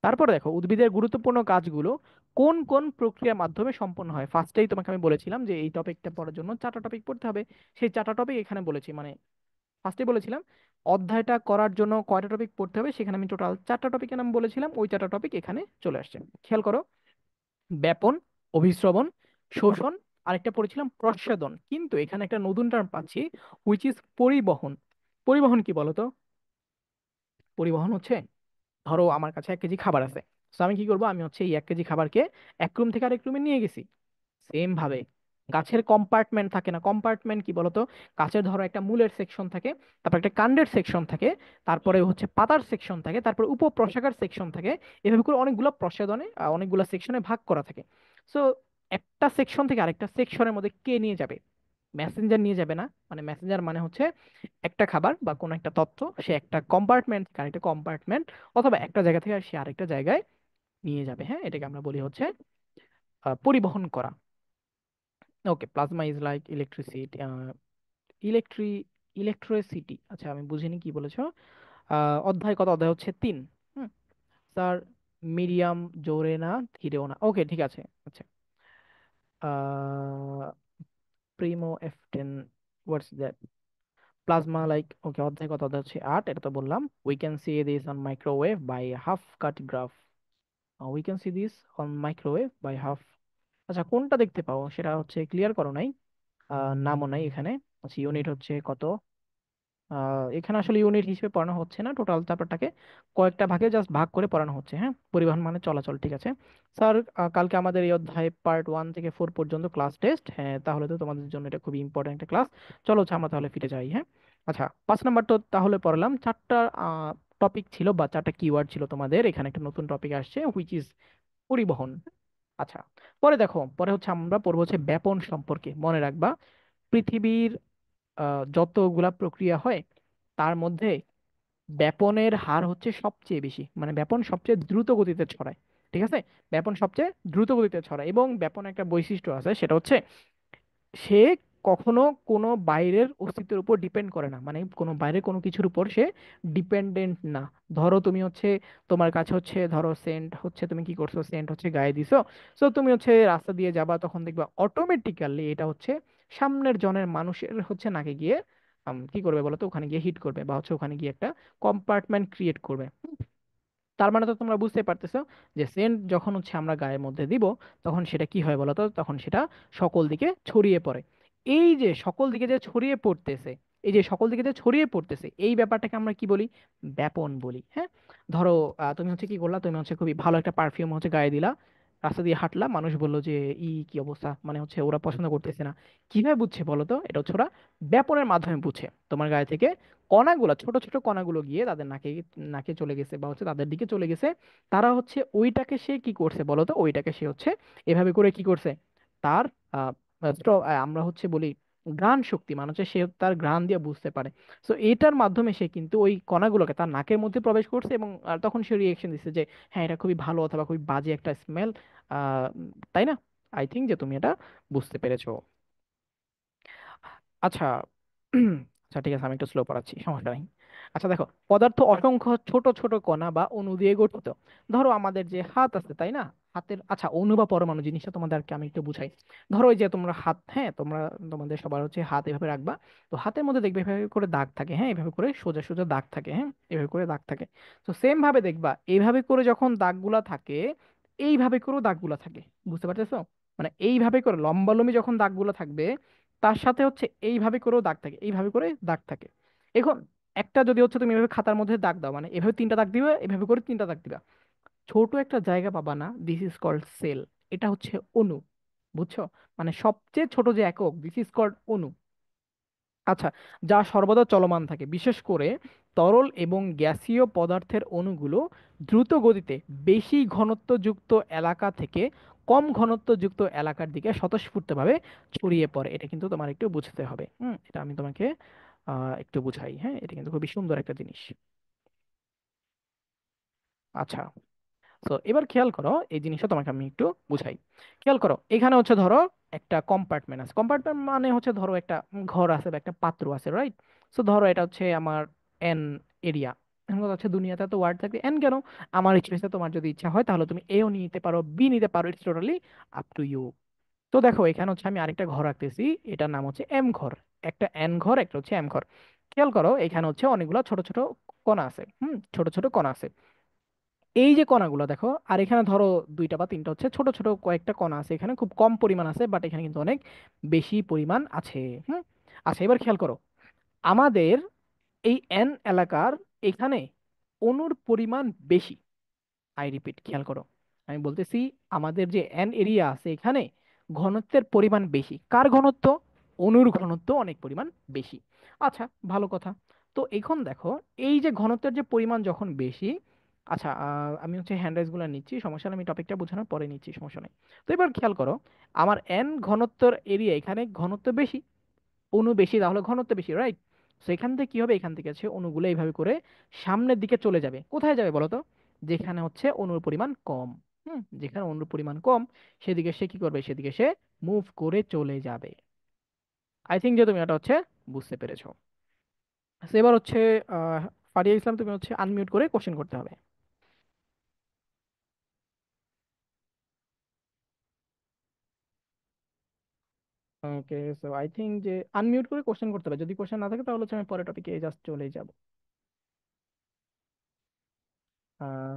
তারপর দেখো উদ্ভিদের গুরুত্বপূর্ণ কাজগুলো কোন কোন প্রক্রিয়ার মাধ্যমে সম্পন্ন হয়। ফার্স্টেই তোমাকে আমি বলেছিলাম যে এই টপিকটা পড়ার জন্য 4টা টপিক পড়তে হবে, সেই 4টা টপিক এখানে বলেছি, মানে ফার্স্টে বলেছিলাম অধ্যায়টা করার জন্য কয়টা টপিক পড়তে হবে, সেখানে আমি টোটাল 4টা টপিকের নাম বলেছিলাম, ওই 4টা টপিক এখানে চলে আসছে। খেয়াল করো, ব্যাপন, অভিস্রবণ, শোষণ, আরেকটা পড়েছিলাম প্রস্বেদন, কিন্তু এখানে একটা নতুন টার্ম পাচ্ছি, হুইচ ইজ পরিবহন। পরিবহন কি বলতো, পরিবহন হচ্ছে, ধরো আমার কাছে 1 কেজি খাবার আছে, তো আমি কি করবো, আমি হচ্ছে এই 1 কেজি খাবারকে এক রুম থেকে আরেক রুমে নিয়ে গেছি। সেম ভাবে গাছের কম্পার্টমেন্ট থাকে না, কম্পার্টমেন্ট কি বলতো, গাছের ধরো একটা মূলের সেকশন থাকে, তারপর একটা কাণ্ডের সেকশন থাকে, তারপরে হচ্ছে পাতার সেকশন থাকে, তারপর উপপ্রশাখার সেকশন থাকে। এভাবে করে অনেকগুলো প্রসাধনে অনেকগুলো সেকশনে ভাগ করা থাকে। সো একটা সেকশন থেকে আরেকটা সেকশনের মধ্যে কে নিয়ে যাবে, মেসেঞ্জার নিয়ে যাবে না। মানে মেসেঞ্জার মানে হচ্ছে একটা খাবার বা কোনো একটা তথ্য সে একটা কম্পার্টমেন্ট থেকে আরেকটা কম্পার্টমেন্ট, অথবা একটা জায়গা থেকে সে আরেকটা জায়গায় নিয়ে যাবে। হ্যাঁ, এটাকে আমরা বলি হচ্ছে পরিবহন করা। Okay, plasma is like electricity, ইলেকট্রি ইলেকট্রিসিটি। আচ্ছা আমি বুঝিনি কি বলেছো। অধ্যায় কত, অধ্যায় হচ্ছে 3। স্যার মিডিয়াম, জোরে না ধীরেও না, ওকে ঠিক আছে। আচ্ছা, Primo F10, what's that? Plasma like, okay, অধ্যায় কত? অধ্যায় হচ্ছে 8, এটা তো বললাম। We can see this on microwave by half cut graph. We can see this on microwave by half. আচ্ছা, কোনটা দেখতে পাও সেটা হচ্ছে ক্লিয়ার করো নাই, নামও নাই এখানে। আচ্ছা, ইউনিট হচ্ছে কত? এখানে আসলে ইউনিট হিসেবে পড়ানো হচ্ছে না, টোটাল ব্যাপারটাকে কয়েকটা ভাগে জাস্ট ভাগ করে পড়ানো হচ্ছে। হ্যাঁ, পরিবহন মানে চলাচল, ঠিক আছে। স্যার, কালকে আমাদের এই অধ্যায় পার্ট 1 থেকে 4 পর্যন্ত ক্লাস টেস্ট। হ্যাঁ, তাহলে তো তোমাদের জন্য এটা খুবই ইম্পর্টেন্ট একটা ক্লাস। চলো হচ্ছে আমরা তাহলে ফিরে যাই। হ্যাঁ, আচ্ছা, 5 নাম্বার তো তাহলে পড়লাম। 4টা টপিক ছিল বা 4টা কিওয়ার্ড ছিল তোমাদের। এখানে একটা নতুন টপিক আসছে, হুইচ ইজ পরিবহন। আচ্ছা, পরে দেখো, পরে হচ্ছে আমরা পড়বো হচ্ছে ব্যাপন সম্পর্কে। মনে রাখবা, পৃথিবীর যতগুলা প্রক্রিয়া হয় তার মধ্যে ব্যাপনের হার হচ্ছে সবচেয়ে বেশি, মানে ব্যাপন সবচেয়ে দ্রুত গতিতে ছড়ায়। ঠিক আছে, ব্যাপন সবচেয়ে দ্রুত গতিতে ছড়ায়, এবং ব্যাপন একটা বৈশিষ্ট্য আছে, সেটা হচ্ছে সে কখনো কোনো বাইরের অস্তিত্বের উপর ডিপেন্ড করে না, মানে কোনো বাইরের কোনো কিছুর উপর সে ডিপেন্ডেন্ট না। ধরো তুমি হচ্ছে, তোমার কাছে হচ্ছে ধরো সেন্ট হচ্ছে, তুমি কি করছো, সেন্ট হচ্ছে গায়ে দিছো। সো তুমি হচ্ছে রাস্তা দিয়ে যাবা, তখন দেখবা অটোমেটিক্যালি এটা হচ্ছে সামনের জনের মানুষের হচ্ছে নাকে গিয়ে কি করবে বলো তো, ওখানে গিয়ে হিট করবে, বা হচ্ছে ওখানে গিয়ে একটা কম্পার্টমেন্ট ক্রিয়েট করবে। তার মানে তো তোমরা বুঝতে পারতেছো যে সেন্ট যখন হচ্ছে আমরা গায়ের মধ্যে দিব, তখন সেটা কি হয় বলো তো, তখন সেটা সকল দিকে ছড়িয়ে পড়ে। এই যে সকল দিকে যে ছড়িয়ে পড়তেছে, এই যে সকল দিকে যে ছড়িয়ে পড়তেছে, এই ব্যাপারটাকে আমরা কি বলি? ব্যাপন বলি। হ্যাঁ, ধরো তুমি হচ্ছে কি করলা, তুমি হচ্ছে খুবই ভালো একটা পারফিউম হচ্ছে গায়ে দিলা, রাস্তা দিয়ে হাঁটলা, মানুষ বললো যে কি অবস্থা, মানে হচ্ছে ওরা পছন্দ করতেছে না। কিভাবে বুঝছে বলো তো? এটা হচ্ছে ওরা ব্যাপনের মাধ্যমে বুঝে। তোমার গায়ে থেকে কণাগুলো, ছোট ছোট কণাগুলো গিয়ে তাদের নাকে নাকে চলে গেছে, বা হচ্ছে তাদের দিকে চলে গেছে। তারা হচ্ছে ওইটাকে সে কি করছে বলো তো, ওইটাকে সে হচ্ছে এভাবে করে কি করছে, তার আহ, আমরা হচ্ছে বলি ঘ্রাণ শক্তি, মানে হচ্ছে সে তার ঘ্রাণ দিয়ে বুঝতে পারে। তো এটার মাধ্যমে সে কিন্তু ওই কণাগুলোকে তার নাকের মধ্যে প্রবেশ করছে, এবং তখন সে রিয়েকশন দিচ্ছে যে হ্যাঁ, এটা খুবই ভালো অথবা খুবই বাজে একটা স্মেল। তাই না? আই থিঙ্ক যে তুমি এটা বুঝতে পেরেছো। আচ্ছা, আচ্ছা ঠিক আছে, আমি একটু স্লো পড়াচ্ছি, সমস্যা নেই। আচ্ছা দেখো, পদার্থ অসংখ্য ছোট ছোট কণা বা অণু দিয়ে গঠিত। ধরো আমাদের যে হাত আছে, তাই না? হাতের, আচ্ছা, অণু বা পরমাণু জিনিসটা তোমাদেরকে আমি একটু বুঝাই। ধরো এই যে তোমরা হাত, হ্যাঁ, তোমরা তোমাদের সবার হচ্ছে হাত এভাবে রাখবা। তো হাতের মধ্যে দেখবে এভাবে করে দাগ থাকে, হ্যাঁ, এভাবে করে সোজা সোজা দাগ থাকে, হ্যাঁ, এভাবে করে দাগ থাকে। তো সেম ভাবে দেখবা, এইভাবে করে যখন দাগগুলা থাকে, এইভাবে করেও দাগগুলা থাকে। বুঝতে পারতেছো? মানে এইভাবে করে লম্বালম্বি যখন দাগগুলো থাকবে, তার সাথে হচ্ছে এইভাবে করেও দাগ থাকে, এইভাবে করে দাগ থাকে। এখন একটা যদি হচ্ছে তুমি এভাবে খাতার মধ্যে দাগ দাও, মানে এভাবে 3টা দাগ দিবে, এভাবে করে 3টা দাগ দিবা, ছোট একটা জায়গা পাবা না, দিস ইজ কল্ড সেল। এটা হচ্ছে অণু। বুঝছো? মানে সবচেয়ে ছোট যে একক, দিস ইজ কল্ড অণু। আচ্ছা, যা সর্বদা চলমান থাকে, বিশেষ করে তরল এবং গ্যাসীয় পদার্থের অণুগুলো দ্রুত গতিতে বেশি ঘনত্বযুক্ত এলাকা থেকে কম ঘনত্বযুক্ত এলাকার দিকে স্বতঃস্ফূর্তভাবে ছড়িয়ে পড়ে। এটা কিন্তু তোমার একটু বুঝতে হবে। এটা আমি তোমাকে একটু বুঝাই। হ্যাঁ, এটা কিন্তু খুবই সুন্দর একটা জিনিস। আচ্ছা, তো এবার খেয়াল করো, এই জিনিসটা তোমাকে আমি একটু বুঝাই। খেয়াল করো, এখানে হচ্ছে ধরো একটা কম্পার্টমেন্ট আছে। কম্পার্টমেন্ট মানে হচ্ছে ধরো একটা ঘর আছে বা একটা পাত্র আছে, রাইট? সো ধরো এটা হচ্ছে আমার এন এরিয়া। এখন কথা হচ্ছে দুনিয়াতে তো ওয়ার্ড থাকে এন কেন? আমার ইচ্ছে হচ্ছে, তোমার যদি ইচ্ছা হয় তাহলে তুমি এও নিতে পারো, বি নিতে পারো, it's totally up to you. তো দেখো, এখানে হচ্ছে আমি আরেকটা ঘর রাখতেছি, এটার নাম হচ্ছে এম ঘর। একটা এন ঘর, একটা হচ্ছে এম ঘর। খেয়াল করো, এখানে হচ্ছে অনেকগুলো ছোট ছোট কণা আছে, ছোট ছোট কণা আছে। এই যে কণাগুলো দেখো, আর এখানে ধরো 2টা বা 3টা হচ্ছে ছোট ছোট কয়েকটা কণা আছে, এখানে খুব কম পরিমাণ আছে, বাট এখানে কিন্তু অনেক বেশি পরিমাণ আছে। হুম আচ্ছা, এবার খেয়াল করো, আমাদের এই এন এলাকার এখানে অণুর পরিমাণ বেশি। আই রিপিট, খেয়াল করো, আমি বলতেছি আমাদের যে এন এরিয়া আছে এখানে ঘনত্বের পরিমাণ বেশি। কার ঘনত্ব? অণুর ঘনত্ব অনেক পরিমাণ বেশি। আচ্ছা, ভালো কথা। তো এখন দেখো, এই যে ঘনত্বের যে পরিমাণ যখন বেশি, আচ্ছা, আমি হচ্ছে হ্যান্ড রাইজ গুলো নিচ্ছি, সমস্যা নেই, আমি টপিকটা বোঝানোর পরে নিচ্ছি, সমস্যা নেই। তো এবার খেয়াল করো, আমার এন ঘনত্বের এরিয়া, এখানে ঘনত্ব বেশি, অণু বেশি, তাহলে ঘনত্ব বেশি, রাইট? তো এখান থেকে কি হবে, এখান থেকে আছে অণুগুলো এইভাবে করে সামনের দিকে চলে যাবে। কোথায় যাবে বলো তো? যেখানে হচ্ছে অণুর পরিমাণ কম। যেখানে অণুর পরিমাণ কম, সেদিকে সে কি করবে, সেদিকে সে মুভ করে চলে যাবে। আই থিঙ্ক যে তুমি এটা হচ্ছে বুঝতে পেরেছো। So এবার হচ্ছে আহ ফারিয়া ইসলাম, তুমি হচ্ছে আনমিউট করে কোশ্চেন করতে হবে। ওকে, সো আই থিঙ্ক যে আনমিউট করে কোশ্চেন করতে হবে, যদি কোশ্চেন না থাকে তাহলে হচ্ছে আমি পরের টপিকে জাস্ট চলে যাব।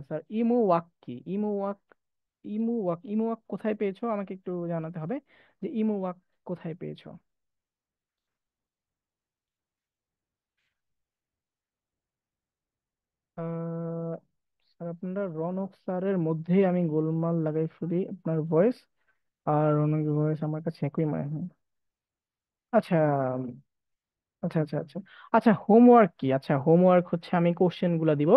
স্যার, ইমু ওয়াক কি? ইমু ওয়াক, ইমু ওয়াক কোথায় পেয়েছো আমাকে একটু জানাতে হবে, যে ইমু ওয়াক কোথায় পেয়েছো। আহ, স্যার, আপনার রনক স্যারের মধ্যেই আমি গোলমাল লাগাই ফেলি, আপনার ভয়েস আর রনকের ভয়েস আমার কাছে একই মনে হয়। আচ্ছা, আচ্ছা, আচ্ছা, আচ্ছা। আচ্ছা, হোমওয়ার্ক কি? আচ্ছা, হোমওয়ার্ক হচ্ছে আমি কোশ্চেন গুলা দিব,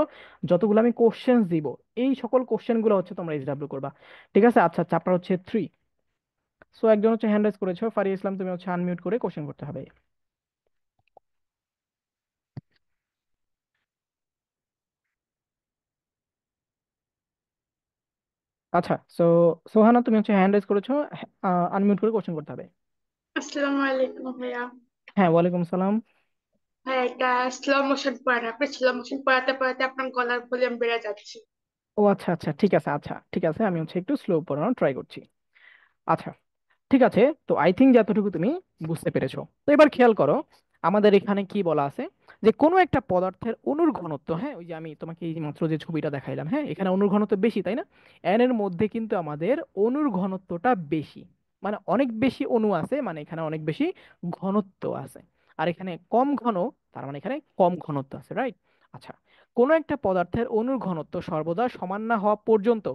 যতগুলো আমি কোশ্চেন দিব এই সকল কোশ্চেন গুলো হচ্ছে তোমরা এইচডাব্লিউ করবা। ঠিক আছে? আচ্ছা, চ্যাপ্টার হচ্ছে 3। সো একজন হচ্ছে হ্যান্ড রাইজ করেছো, ফারিয়া ইসলাম, তুমি হচ্ছে আনমিউট করে কোশ্চেন করতে হবে। আচ্ছা, সো সোহানা, তুমি হচ্ছে হ্যান্ড রাইজ করেছো, আনমিউট করে কোশ্চেন করতে হবে। আসসালামু আলাইকুম ভাইয়া। হ্যাঁ, ওয়ালাইকুম সালাম। ভাইয়া এটা স্লো মোশন পড়ান, আপনি স্লো মোশন পড়াতে পড়াতে আপনার গলার ভলিউম বেড়ে যাচ্ছে। ও আচ্ছা, আচ্ছা, ঠিক আছে, আচ্ছা ঠিক আছে, আমি হচ্ছে একটু স্লো পড়ানোর ট্রাই করছি। আচ্ছা, ঠিক আছে। তো আই থিঙ্ক যতটুকু তুমি বুঝতে পেরেছো। তো এবার খেয়াল করো, আমাদের এখানে কি বলা আছে, যে কোনো একটা পদার্থের অণুর ঘনত্ব, হ্যাঁ, ওই যে আমি তোমাকে এই মাত্র যে ছবিটা দেখাইলাম, হ্যাঁ, এখানে অণুর ঘনত্ব বেশি, তাই না? এন এর মধ্যে কিন্তু আমাদের অণুর ঘনত্বটা বেশি, মানে অনেক বেশি অণু আছে, মানে এখানে অনেক বেশি ঘনত্ব আছে। আর এখানে কম ঘন, তার মানে এখানে কম ঘনত্ব আছে, রাইট? আচ্ছা, কোনো একটা পদার্থের অণুর ঘনত্ব সর্বদা সমান না হওয়া পর্যন্ত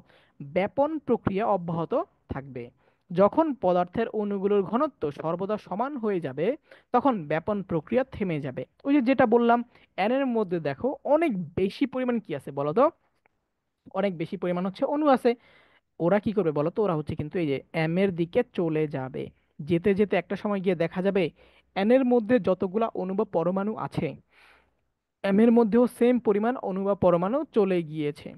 ব্যাপন প্রক্রিয়া অব্যাহত থাকবে। যখন পদার্থের অণুগুলোর ঘনত্ব সর্বদা সমান হয়ে যাবে, তখন ব্যাপন প্রক্রিয়া থেমে যাবে। ওই যে যেটা বললাম, এন এর মধ্যে দেখো অনেক বেশি পরিমাণ কি আছে বলো তো, অনেক বেশি পরিমাণ হচ্ছে অণু আছে। ওরা কি করবে বলো তো, ওরা হচ্ছে কিন্তু এই যে এম এর দিকে চলে যাবে। যেতে যেতে একটা সময় গিয়ে দেখা যাবে এন এর মধ্যে যতগুলা অণু বা পরমাণু আছে, এম এর মধ্যেও সেম পরিমাণ অণু বা পরমাণু চলে গিয়েছে।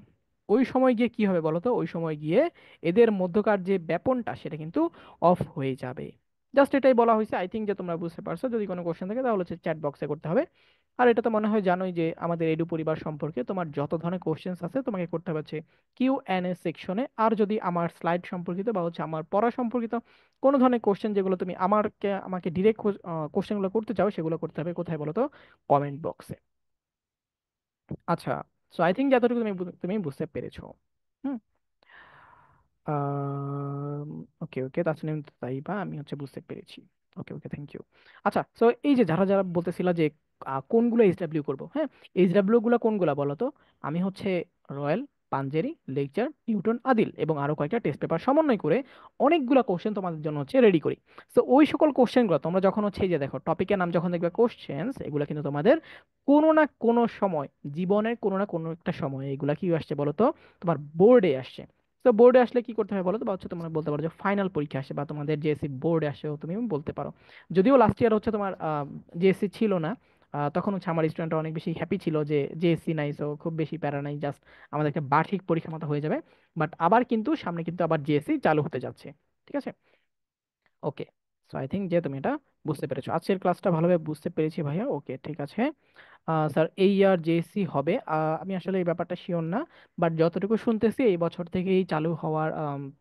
ওই সময় গিয়ে কি হবে বলো তো, ওই সময় গিয়ে এদের মধ্যকার যে ব্যাপনটা সেটা কিন্তু অফ হয়ে যাবে। জাস্ট এটাই বলা হয়েছে, আই থিঙ্ক যে তোমরা বুঝতে পারছো। যদি কোনো কোশ্চেন থাকে তাহলে হচ্ছে চ্যাট বক্সে করতে হবে। আর এটা তো মনে হয় জানোই যে আমাদের এডু পরিবার সম্পর্কে তোমার যত ধরনের কোশ্চেন্স আছে তোমাকে করতে হবে হচ্ছে কিউ এন এ সেকশনে। আর যদি আমার স্লাইড সম্পর্কিত বা হচ্ছে আমার পড়া সম্পর্কিত কোনো ধরনের কোশ্চেন যেগুলো তুমি আমাকে ডিরেক্ট কোশ্চেনগুলো করতে চাও, সেগুলো করতে হবে কোথায় বলো তো, কমেন্ট বক্সে। আচ্ছা, সো আই থিঙ্ক যতটুকু তুমি বুঝতে পেরেছো। হুম। ওকে, ওকে, তাসনিম তাইবা, আমি হচ্ছে বুঝতে পেরেছি। ওকে, ওকে, থ্যাংক ইউ। আচ্ছা, সো এই যে যারা যারা বলতেছিলা যে কোনগুলো এইচডাব্লিউ করবো, হ্যাঁ, এইচডাব্লিউ গুলো কোনগুলা বলো তো। আমি হচ্ছে royal, Panjeree, lecture, Newton, Adil এবং আরো কয়েকটা টেস্ট পেপার সমন্বয় করে অনেকগুলা কোশ্চেন তোমাদের জন্য হচ্ছে রেডি করি। তো ওই সকল কোশ্চেনগুলো তোমরা যখন হচ্ছে এই যে দেখো টপিকের নাম যখন দেখবে কোশ্চেন্স, এগুলো কিন্তু তোমাদের কোনো না কোনো সময়, জীবনের কোনো না কোনো একটা সময় এগুলা কি আসছে বলো তো, তোমার বোর্ডে আসছে। তো বোর্ডে আসলে কি করতে হবে বলো তো, বা হচ্ছে তোমরা বলতে পারো যে ফাইনাল পরীক্ষা আসে বা তোমাদের জেএসসি বোর্ডে আসেও তুমি বলতে পারো। যদিও লাস্ট ইয়ার হচ্ছে তোমার জেএসসি ছিল না, তখন হচ্ছে আমার স্টুডেন্টরা অনেক বেশি হ্যাপি ছিল যে জেএসসি নাই, সো খুব বেশি প্যারা নাই, জাস্ট আমাদের একটা বার্ষিক পরীক্ষা মতো হয়ে যাবে। বাট আবার কিন্তু সামনে কিন্তু আবার জেএসসি চালু হতে যাচ্ছে। ঠিক আছে? ওকে, সো আই থিঙ্ক যে তুমি এটা বুঝতে পেরেছো, আজকের ক্লাসটা ভালোভাবে বুঝতে পেরেছি ভাইয়া। ওকে, ঠিক আছে। স্যার, এই ইয়ার জেএসসি হবে, আমি আসলে এই ব্যাপারটা শিওর না, বাট যতটুকু শুনতেছি এই বছর থেকেই চালু হওয়ার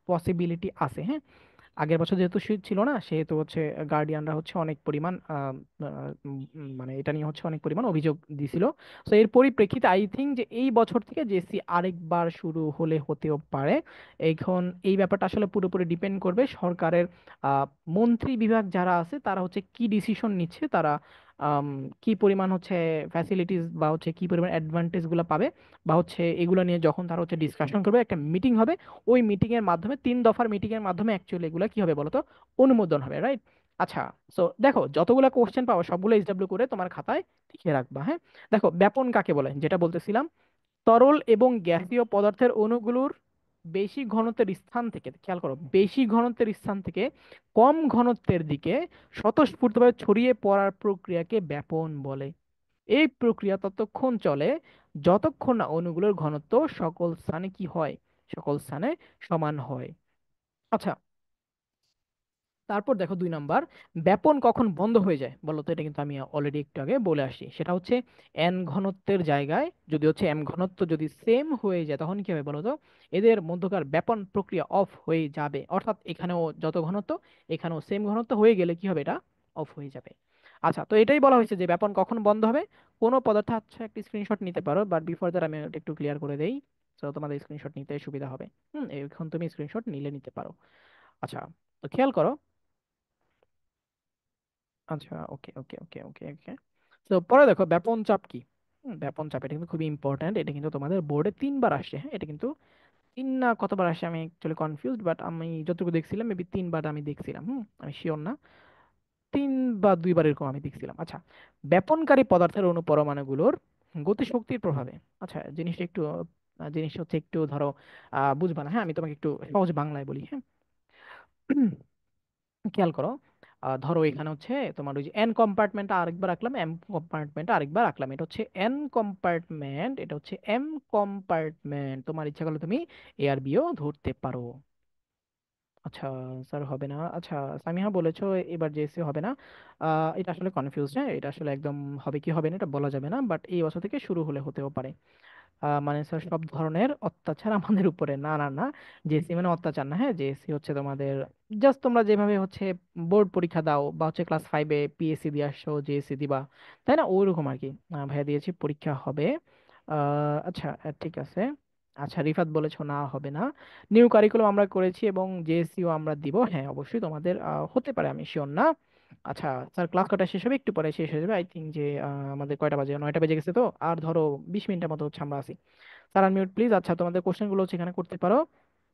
পসিবিলিটি আছে, হ্যাঁ। আগের বছর যেহেতু শীত ছিল না, সেহেতু হচ্ছে গার্ডিয়ানরা হচ্ছে অনেক পরিমাণ মানে এটা নিয়ে হচ্ছে অনেক পরিমাণ অভিযোগ দিছিল। তো এর পরিপ্রেক্ষিতে আই থিঙ্ক যে এই বছর থেকে জেএসসি আরেকবার শুরু হলে হতেও পারে। এখন এই ব্যাপারটা আসলে পুরোপুরি ডিপেন্ড করবে সরকারের আহ, মন্ত্রী বিভাগ যারা আছে তারা হচ্ছে কি ডিসিশন নিচ্ছে, তারা আম, কি পরিমাণ হচ্ছে ফ্যাসিলিটিস বা হচ্ছে কি পরিমাণ অ্যাডভান্টেজ গুলো পাবে, বা হচ্ছে এগুলো নিয়ে যখন তারা হচ্ছে ডিসকাশন করবে, একটা মিটিং হবে, ওই মিটিং এর মাধ্যমে 3 দফার মিটিং এর মাধ্যমে অ্যাকচুয়ালি এগুলো কি হবে বলতো, অনুমোদন হবে, রাইট? আচ্ছা, সো দেখো যতগুলো কোশ্চেন পাবো সবগুলো এইচডাব্লিউ করে তোমার খাতায় লিখে রাখবা, হ্যাঁ। দেখো, ব্যাপন কাকে বলে, যেটা বলতেছিলাম, তরল এবং গ্যাসীয় পদার্থের অণুগুলোর বেশি ঘনত্বের স্থান থেকে, খেয়াল করো, বেশি ঘনত্বের স্থান থেকে কম ঘনত্বের দিকে স্বতঃস্ফূর্তভাবে ছড়িয়ে পড়ার প্রক্রিয়াকে ব্যাপন বলে। এই প্রক্রিয়া ততক্ষণ চলে যতক্ষণ না অণুগুলোর ঘনত্ব সকল স্থানে কি হয়, সকল স্থানে সমান হয়। আচ্ছা, তারপর দেখো 2 নাম্বার, ব্যাপন কখন বন্ধ হয়ে যায় বলো তো? এটা কিন্তু আমি অলরেডি একটু আগে বলে আসি, সেটা হচ্ছে এন ঘনত্বের জায়গায় যদি হচ্ছে এম ঘনত্ব যদি সেম হয়ে যায় তখন কি হবে বলো তো? এদের মধ্যকার ব্যাপন প্রক্রিয়া অফ হয়ে যাবে, অর্থাৎ এখানেও যত ঘনত্ব এখানেও সেম ঘনত্ব হয়ে গেলে কি হবে, এটা অফ হয়ে যাবে। আচ্ছা, তো এটাই বলা হয়েছে যে ব্যাপন কখন বন্ধ হবে। কোনো পদার্থ, আচ্ছা একটা স্ক্রিনশট নিতে পারো, বাট বিফোর দ্যাট আমি এটা একটু ক্লিয়ার করে দেই, তো তোমাদের স্ক্রিনশট নিতে সুবিধা হবে। এখন তুমি স্ক্রিনশট নিলে নিতে পারো। আচ্ছা, তো খেয়াল করো। আচ্ছা, ওকে ওকে ওকে ওকে ওকে। তো পরে দেখো ব্যাপন চাপ কি। ব্যাপন চাপ এটা কিন্তু খুবই ইম্পর্ট্যান্ট, এটা কিন্তু তোমাদের বোর্ডে 3 বার আসে। হ্যাঁ, এটা কিন্তু 3 না কতবার আসে আমি অ্যাকচুয়ালি কনফিউজড, বাট আমি যতটুকু দেখছিলাম মেবি 3 বার আমি দেখছিলাম। আমি শিওর না, 3 বা 2 বার এরকম আমি দেখছিলাম। আচ্ছা, ব্যাপনকারী পদার্থের অণু পরমাণুগুলোর গতিশক্তির প্রভাবে। আচ্ছা, জিনিসটা একটু জিনিসটা হচ্ছে একটু ধরো বুঝবা না। হ্যাঁ, আমি তোমাকে একটু সহজ বাংলায় বলি। হ্যাঁ, খেয়াল করো। ধরো এখানে হচ্ছে তোমার ওই যে এন কম্পার্টমেন্ট আরেকবার রাখলাম, এম কম্পার্টমেন্ট আরেকবার রাখলাম, এটা হচ্ছে এন কম্পার্টমেন্ট, এটা হচ্ছে এম কম্পার্টমেন্ট। তোমার ইচ্ছা করলে তুমি এ আর বিও ধরতে পারো। আচ্ছা, স্যার হবে না। আচ্ছা, সামিহা বলেছো এবার জেএসসি হবে না। এটা আসলে কনফিউজ। হ্যাঁ, এটা আসলে একদম হবে কি হবে না এটা বলা যাবে না, বাট এই বছর থেকে শুরু হলে হতেও পারে। মানে স্যার সব ধরনের অত্যাচার আমাদের উপরে, না না না, জেএসসি মানে অত্যাচার না। হ্যাঁ, জেএসসি হচ্ছে তোমাদের জাস্ট তোমরা যেভাবে হচ্ছে বোর্ড পরীক্ষা দাও বা হচ্ছে ক্লাস 5-এ পিএসসি দিয়ে আসছো জেএসসি দিবা, তাই না, ওইরকম আর কি। ভাইয়া দিয়েছি, পরীক্ষা হবে। আচ্ছা, ঠিক আছে। আচ্ছা, রিফাত বলেছো না হবে না। নিউ কারিকুলাম আমরা করেছি এবং জেএসসিও আমরা দিব। হ্যাঁ, অবশ্যই তোমাদের হতে পারে, আমি শিওর না। আচ্ছা স্যার, ক্লাস কটা শেষ হবে? একটু পরে শেষ হয়ে যাবে আই থিঙ্ক। যে আমাদের কয়টা বাজে, 9টা বেজে গেছে, তো আর ধরো 20 মিনিটের মতো হচ্ছে আমরা আছি। Sir unmute please. আচ্ছা, তোমাদের কোশ্চেন গুলো হচ্ছে এখানে করতে পারো।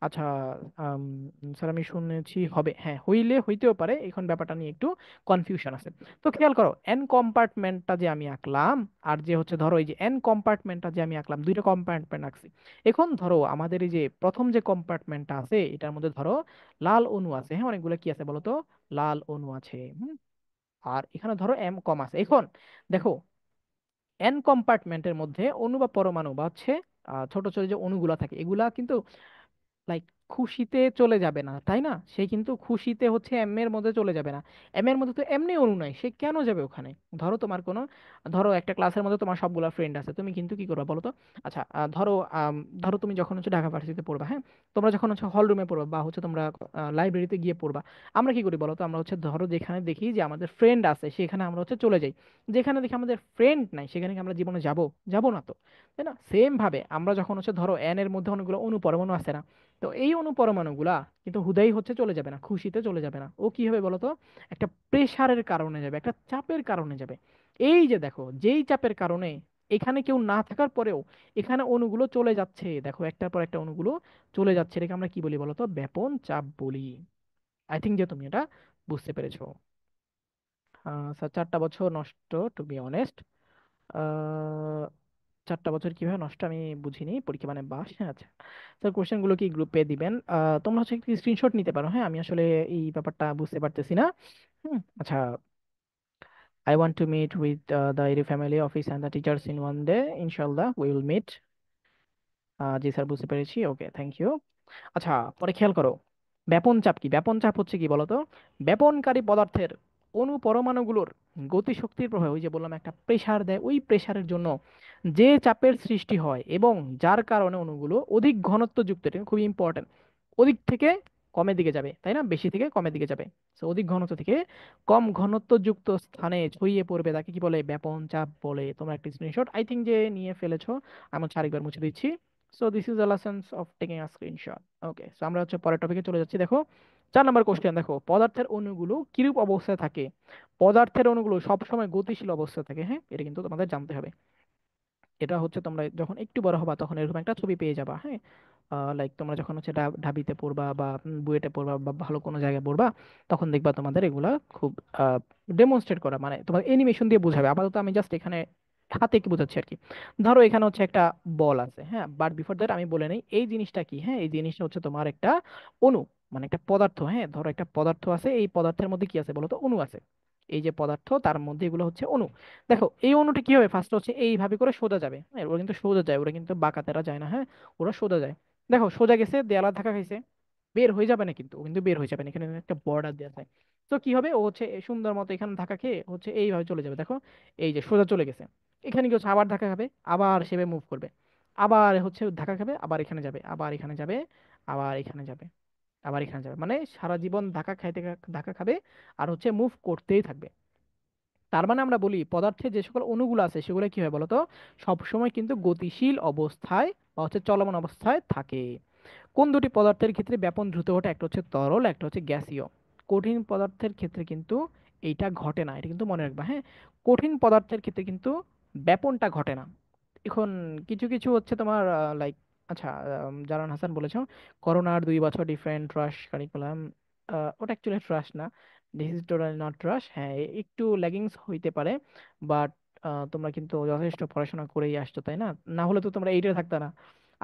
আচ্ছা, আম, স্যার আমি শুনেছি হবে, হ্যাঁ হইলে হইতেও পারে, এখন ব্যাপারটা নিয়ে একটু কনফিউশন আছে। তো খেয়াল করো, এন কম্পার্টমেন্টটা যে আমি আঁকলাম, আর যে হচ্ছে ধরো এই যে এন কম্পার্টমেন্টটা যে আমি আঁকলাম, দুইটা কম্পার্টমেন্ট আঁকছি। এখন ধরো আমাদের এই যে প্রথম যে কম্পার্টমেন্টটা আছে এটার মধ্যে ধরো লাল অণু আছে। হ্যাঁ, অনেকগুলো কি আছে বলো তো? লাল অণু আছে। আর এখানে ধরো এম কম আছে। এখন দেখো, এন কম্পার্টমেন্টের মধ্যে অণু বা পরমাণু বা হচ্ছে ছোট ছোট যে অণুগুলা থাকে এগুলা কিন্তু লাইক খুশিতে চলে যাবে না, তাই না? সে কিন্তু খুশিতে হচ্ছে এম এর মধ্যে চলে যাবে না। এম এর মধ্যে তো এমনি অণু নাই, সে কেন যাবে ওখানে? ধরো তোমার কোনো, ধরো একটা ক্লাসের মধ্যে তোমার সবগুলা ফ্রেন্ড আছে, তুমি কিন্তু কি করবে বলো তো? আচ্ছা, ধরো তুমি যখন হচ্ছে ঢাকা ভার্সিটিতে পড়বা, হ্যাঁ, তোমরা যখন হচ্ছে হল রুমে পড়বা বা হচ্ছে তোমরা লাইব্রেরিতে গিয়ে পড়বা, আমরা কি করি বলো তো? আমরা হচ্ছে ধরো যেখানে দেখি যে আমাদের ফ্রেন্ড আছে সেখানে আমরা হচ্ছে চলে যাই। যেখানে দেখি আমাদের ফ্রেন্ড নাই সেখানে কি আমরা জীবনে যাবো? যাবো না তো, তাই না? সেম ভাবে আমরা যখন হচ্ছে ধরো এন এর মধ্যে অনেকগুলো অণু পরমাণু আছে না, তো এই অনুপরমাণুগুলা কিন্তু হুদাই হচ্ছে চলে যাবে না, খুশিতে চলে যাবে না। ও কি হবে বলতো? একটা প্রেসারের কারণে যাবে, একটা চাপের কারণে যাবে। এই যে দেখো, যেই চাপের কারণে এখানে কেউ না থাকার পরেও এখানে অণুগুলো চলে যাচ্ছে, দেখো একটার পর একটা অণুগুলো চলে যাচ্ছে, এটাকে আমরা কি বলি বলতো? ব্যাপন চাপ বলি। আই থিঙ্ক যে তুমি এটা বুঝতে পেরেছো। স্যার 4টা বছর নষ্ট, টু বি অনেস্ট। 4টা বছর কিভাবে নষ্ট আমি বুঝিনি, পরীক্ষা মানে বাস। হ্যাঁ, আচ্ছা স্যার, কোশ্চেন গুলো কি গ্রুপে দিবেন? তোমরা হচ্ছে একটু স্ক্রিনশট নিতে পারো। হ্যাঁ, আমি আসলে এই ব্যাপারটা বুঝতে পারতেছি না। আচ্ছা, I want to meet with the এরি family office and the teachers in one day, ইনশাল্লাহ উই উইল মিট। জি স্যার, বুঝতে পেরেছি, ওকে থ্যাংক ইউ। আচ্ছা, পরে খেয়াল করো, ব্যাপন চাপ কি। ব্যাপন চাপ হচ্ছে কি বলতো? ব্যাপনকারী পদার্থের অণু পরমাণুগুলোর গতিশক্তির প্রভাবে, ওই যে বললাম একটা প্রেসার দেয়, ওই প্রেসারের জন্য যে চাপের সৃষ্টি হয় এবং যার কারণে অণুগুলো অধিক ঘনত্বযুক্ত, এটা খুবই ইম্পর্টেন্ট, অধিক থেকে কমের দিকে যাবে, তাই না? বেশি থেকে কমের দিকে যাবে। তো অধিক ঘনত্ব থেকে কম ঘনত্বযুক্ত স্থানে ছড়িয়ে পড়বে, তাকে কি বলে? ব্যাপন চাপ বলে। তোমরা একটা স্ক্রিনশট আই থিঙ্ক যে নিয়ে ফেলেছো, আমি হচ্ছে আরেকবার মুছে দিচ্ছি। So this is the lessons of taking a screenshot. Okay, so আমরা হচ্ছে পরের টপিকে চলে যাচ্ছি। দেখো 4 নম্বর কোশ্চেন, দেখো পদার্থের অণুগুলো কিরূপ অবস্থায় থাকে? পদার্থের অণুগুলো সবসময় গতিশীল অবস্থায় থাকে। হ্যাঁ, এটা কিন্তু তোমাদের জানতে হবে। এটা হচ্ছে তোমরা যখন একটু বড় হবা তখন এরকম একটা ছবি পেয়ে যাবা। হ্যাঁ, লাইক তোমরা যখন হচ্ছে ঢাবিতে পড়বা বা বুয়েটে পড়বা বা ভালো কোনো জায়গায় পড়বা, তখন দেখবা তোমাদের এগুলা খুব ডেমনস্ট্রেট করা, মানে তোমার এনিমেশন দিয়ে বোঝাবে। আপাতত আমি জাস্ট এখানে হাতে কি বোঝাচ্ছি আর কি। ধরো এখানে হচ্ছে একটা বল আছে, হ্যাঁ, বাট বিফোর দ্যাট আমি বলে নেই এই জিনিসটা কি। হ্যাঁ, এই জিনিসটা হচ্ছে তোমার একটা অণু, মানে একটা পদার্থ। হ্যাঁ, ধরো একটা পদার্থ আছে, এই পদার্থের মধ্যে কি আছে বলো তো? অণু আছে। এই যে পদার্থ তার মধ্যে এগুলো হচ্ছে অণু। দেখো এই অণুটা কি হবে, ফার্স্ট হচ্ছে এইভাবে করে সোজা যাবে। হ্যাঁ, ওরা কিন্তু সোজা যায়, ওরা কিন্তু বাঁকাতেরা যায় না। হ্যাঁ, ওরা সোজা যায়। দেখো সোজা গেছে, দেয়ালে ধাক্কা খাইছে, বের হয়ে যাবে না, কিন্তু ও কিন্তু বের হয়ে যাবে না, এখানে একটা বর্ডার দেওয়া আছে। তো কি হবে, ও হচ্ছে এ সুন্দর মতো এখানে ধাক্কা খেয়ে হচ্ছে এইভাবে চলে যাবে, দেখো এই যে সোজা চলে গেছে। এখানে কি হচ্ছে, আবার ধাক্কা খাবে, আবার সেভাবে মুভ করবে, আবার হচ্ছে ধাক্কা খাবে, আবার এখানে যাবে, আবার এখানে যাবে, আবার এখানে যাবে, আবার এখানে যাবে, মানে সারা জীবন ধাক্কা খাইতে ধাক্কা খাবে, আর হচ্ছে মুভ করতেই থাকবে। তার মানে আমরা বলি পদার্থে যে সকল অণুগুলো আছে সেগুলো কি হয় বলতো, সবসময় কিন্তু গতিশীল অবস্থায় বা হচ্ছে চলমান অবস্থায় থাকে। কোন দুটি পদার্থের ক্ষেত্রে ব্যাপন দ্রুত ঘটে, একটা হচ্ছে তরল, একটা হচ্ছে গ্যাসীয়। কঠিন পদার্থের ক্ষেত্রে কিন্তু এইটা ঘটে না, এটা কিন্তু মনে রাখবা, হ্যাঁ। কঠিন পদার্থের ক্ষেত্রে কিন্তু ব্যাপনটা ঘটে না। এখন কিছু কিছু হচ্ছে তোমার লাইক, আচ্ছা, জারান হাসান বলেছো করোনার 2 বছর ডিফারেন্ট ট্রাশ কারিকুলাম, ওটা অ্যাকচুয়ালি ট্রাশ না, this is totally not trash, হ্যাঁ একটু ল্যাগিংস হইতে পারে, বাট তোমরা কিন্তু যথেষ্ট পড়াশোনা করেই আসছো, তাই না? না হলে তো তোমরা এইটা থাকতে না।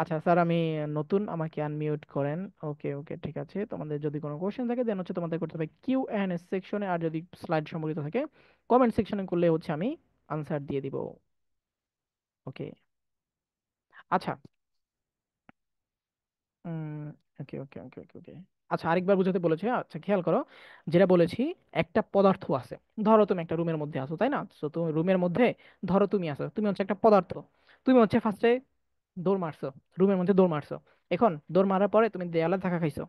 আচ্ছা স্যার, আমি নতুন, আমাকে আনমিউট করেন। ওকে ওকে, ঠিক আছে, তোমাদের যদি কোনো কোশ্চেন থাকে দেন হচ্ছে তোমাদের করতে হবে কিউ এন্ড এস সেকশনে, আর যদি স্লাইড সম্পর্কিত থাকে কমেন্ট সেকশনে করলে হচ্ছে আমি আনসার দিয়ে দিব। ওকে। আচ্ছা। উম ওকে ওকে ওকে ওকে ওকে। আচ্ছা, আরেকবার বুঝাতে বলেছে, আচ্ছা খেয়াল করো, যেটা বলেছি, একটা পদার্থ আছে, ধরো তুমি একটা রুমের মধ্যে আছো, তাই না? তো তুমি রুমের মধ্যে, ধরো তুমি আছো, তুমি হচ্ছে একটা পদার্থ, তুমি হচ্ছে ফার্স্টে দৌড় মারছো, রুমের মধ্যে দৌড় মারছো। এখন দৌড় মারার পরে তুমি দেয়ালে ধাক্কা খাইছো।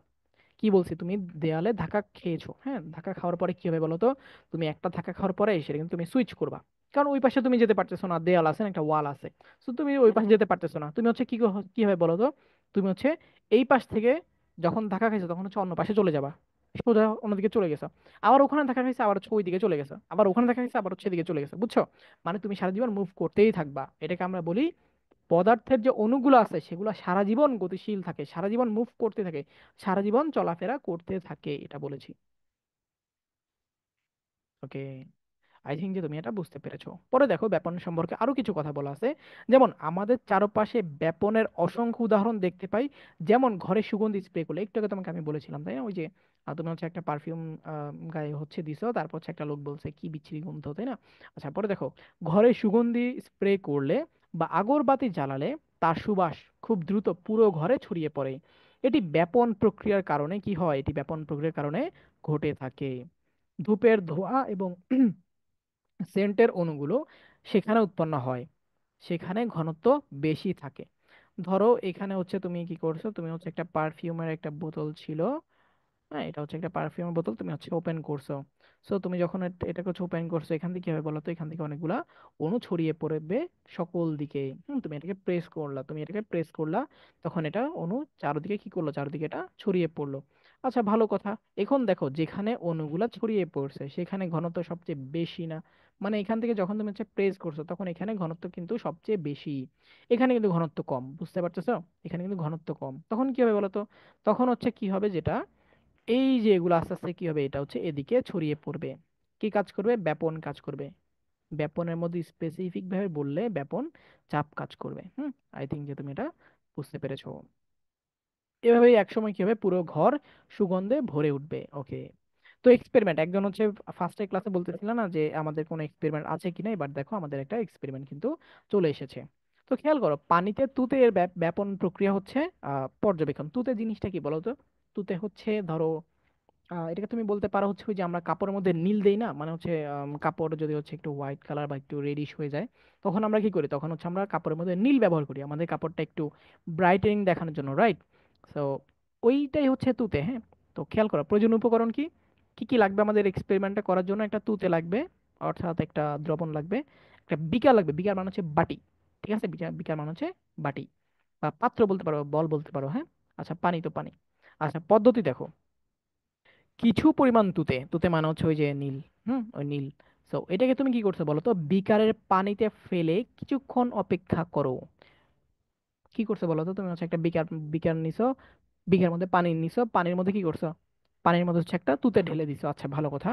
কি বলছি, তুমি দেয়ালে ধাক্কা খেয়েছো, হ্যাঁ, ধাক্কা খাওয়ার পরে কি হবে বলো তো, তুমি একটা ধাক্কা খাওয়ার পরে সেটা কিন্তু তুমি সুইচ করবা, কারণ ওই পাশে তুমি যেতে পারতেছো না, দেয়াল আছে না, একটা ওয়াল আছে, তো তুমি ওই পাশে যেতে পারতেছো না, তুমি হচ্ছে কি হবে বলো তো, তুমি হচ্ছে এই পাশ থেকে যখন ধাক্কা খাইছো তখন হচ্ছে অন্য পাশে চলে যাবা, সোজা অন্যদিকে চলে গেছো। আবার ওখানে ধাক্কা খাইছে, আবার হচ্ছে ওই দিকে চলে গেছো, আবার ওখানে ধাক্কা খাইছে, আবার হচ্ছে এদিকে চলে গেছো, বুঝছো? মানে তুমি সারা জীবন মুভ করতেই থাকবা, এটাকে আমরা বলি পদার্থের যে অণুগুলো আছে সেগুলো সারা জীবন গতিশীল থাকে, সারা জীবন মুভ করতে থাকে, সারা জীবন চলাফেরা করতে থাকে, এটা বলেছি। ওকে, আই থিঙ্ক যে তুমি এটা বুঝতে পেরেছো। পরে দেখো ব্যাপন সম্পর্কে আরো কিছু কথা বলা আছে, যেমন আমাদের চারপাশে ব্যাপনের অসংখ্য উদাহরণ দেখতে পাই। যেমন ঘরে সুগন্ধি স্প্রে করলে, একটু আগে তোমাকে আমি বলেছিলাম, তাই না, ওই যে তুমি হচ্ছে একটা পারফিউম গায়ে হচ্ছে দিছো, তারপর হচ্ছে একটা লোক বলছে কি বিচ্ছিরি গন্ধ, তাই না? আচ্ছা, পরে দেখো ঘরে সুগন্ধি স্প্রে করলে বা আগরবাতি জ্বালালে তার সুবাস খুব দ্রুত পুরো ঘরে ছড়িয়ে পড়ে। এটি ব্যাপন প্রক্রিয়ার কারণে কি হয়, এটি ব্যাপন প্রক্রিয়ার কারণে ঘটে থাকে। ধূপের ধোঁয়া এবং সেন্টের অণুগুলো সেখানে উৎপন্ন হয়, সেখানে ঘনত্ব বেশি থাকে। ধরো এখানে হচ্ছে তুমি কি করছো, তুমি হচ্ছে একটা পারফিউমের একটা বোতল ছিল, হ্যাঁ, এটা হচ্ছে একটা পারফিউমের বোতল, তুমি হচ্ছে ওপেন করছো। সো তুমি যখন এটাকে হচ্ছে ওপেন করছো, এখান থেকে কি হবে বলো তো, এখান থেকে অনেকগুলা অণু ছড়িয়ে পড়বে সকল দিকে। তুমি এটাকে প্রেস করলা, তুমি এটাকে প্রেস করলা, তখন এটা অণু চারদিকে কি করলো, চারদিকে এটা ছড়িয়ে পড়লো। আচ্ছা, ভালো কথা। এখন দেখো যেখানে অণুগুলা ছড়িয়ে পড়ছে সেখানে ঘনত্ব সবচেয়ে বেশি না, মানে এখান থেকে যখন তুমি হচ্ছে প্রেস করছো তখন এখানে ঘনত্ব কিন্তু সবচেয়ে বেশি, এখানে কিন্তু ঘনত্ব কম, বুঝতে পারতেছো? এখানে কিন্তু ঘনত্ব কম, তখন কি হবে বলো তো, তখন হচ্ছে কি হবে, যেটা এই যে এগুলো আস্তে আস্তে কি হবে, এটা হচ্ছে এদিকে ছড়িয়ে পড়বে, কি কাজ করবে, ব্যাপন কাজ করবে। ব্যাপনের মধ্যে স্পেসিফিক ভাবে বললে ব্যাপন চাপ কাজ করবে। আই থিঙ্ক যে তুমি এটা বুঝতে পেরেছো। এভাবেই একসময় কি হবে, পুরো ঘর সুগন্ধে ভরে উঠবে। ওকে। তো এক্সপেরিমেন্ট, একজন হচ্ছে ফার্স্টে ক্লাসে বলতেছিল না যে আমাদের কোনো এক্সপেরিমেন্ট আছে কিনা, এবার দেখো আমাদের একটা এক্সপেরিমেন্ট কিন্তু চলে এসেছে। তো খেয়াল করো, পানিতে তুতে এর ব্যাপন প্রক্রিয়া হচ্ছে পর্যবেক্ষণ। তুতে জিনিসটা কি বলো তো? তুতে হচ্ছে ধরো এটাকে তুমি বলতে পারো হচ্ছে ওই যে আমরা কাপড়ের মধ্যে নীল দেই না, মানে হচ্ছে কাপড় যদি হচ্ছে একটু হোয়াইট কালার বা একটু রেডিশ হয়ে যায়, তখন আমরা কি করি, তখন হচ্ছে আমরা কাপড়ের মধ্যে নীল ব্যবহার করি আমাদের কাপড়টা একটু ব্রাইটেনিং দেখানোর জন্য, রাইট? সো ওইটাই হচ্ছে তুতে, হ্যাঁ। তো খেয়াল করো প্রয়োজনীয় উপকরণ কি কি কি লাগবে আমাদের এক্সপেরিমেন্টটা করার জন্য, একটা তুতে লাগবে, অর্থাৎ একটা দ্রবণ লাগবে, একটা বিকার লাগবে, বিকার মানে হচ্ছে বাটি, ঠিক আছে, বিকার বিকার মানে হচ্ছে বাটি, বা পাত্র বলতে পারো, বল বলতে পারো, হ্যাঁ। আচ্ছা, পানি তো পানি। আচ্ছা, পদ্ধতি দেখো, কিছু পরিমাণ তুতে, তুতে মানে হচ্ছে ওই যে নীল, ওই নীল। সো এটাকে তুমি কি করছো বলো তো, বিকারের পানিতে ফেলে কিছুক্ষণ অপেক্ষা করো। কি করছো বলো তো, তুমি হচ্ছে একটা বিকার বিকার নিছো, বিঘার মধ্যে পানি নিছো, পানির মধ্যে কি করছো, পানির মধ্যে হচ্ছে একটা তুতে ঢেলে দিছো। আচ্ছা, ভালো কথা।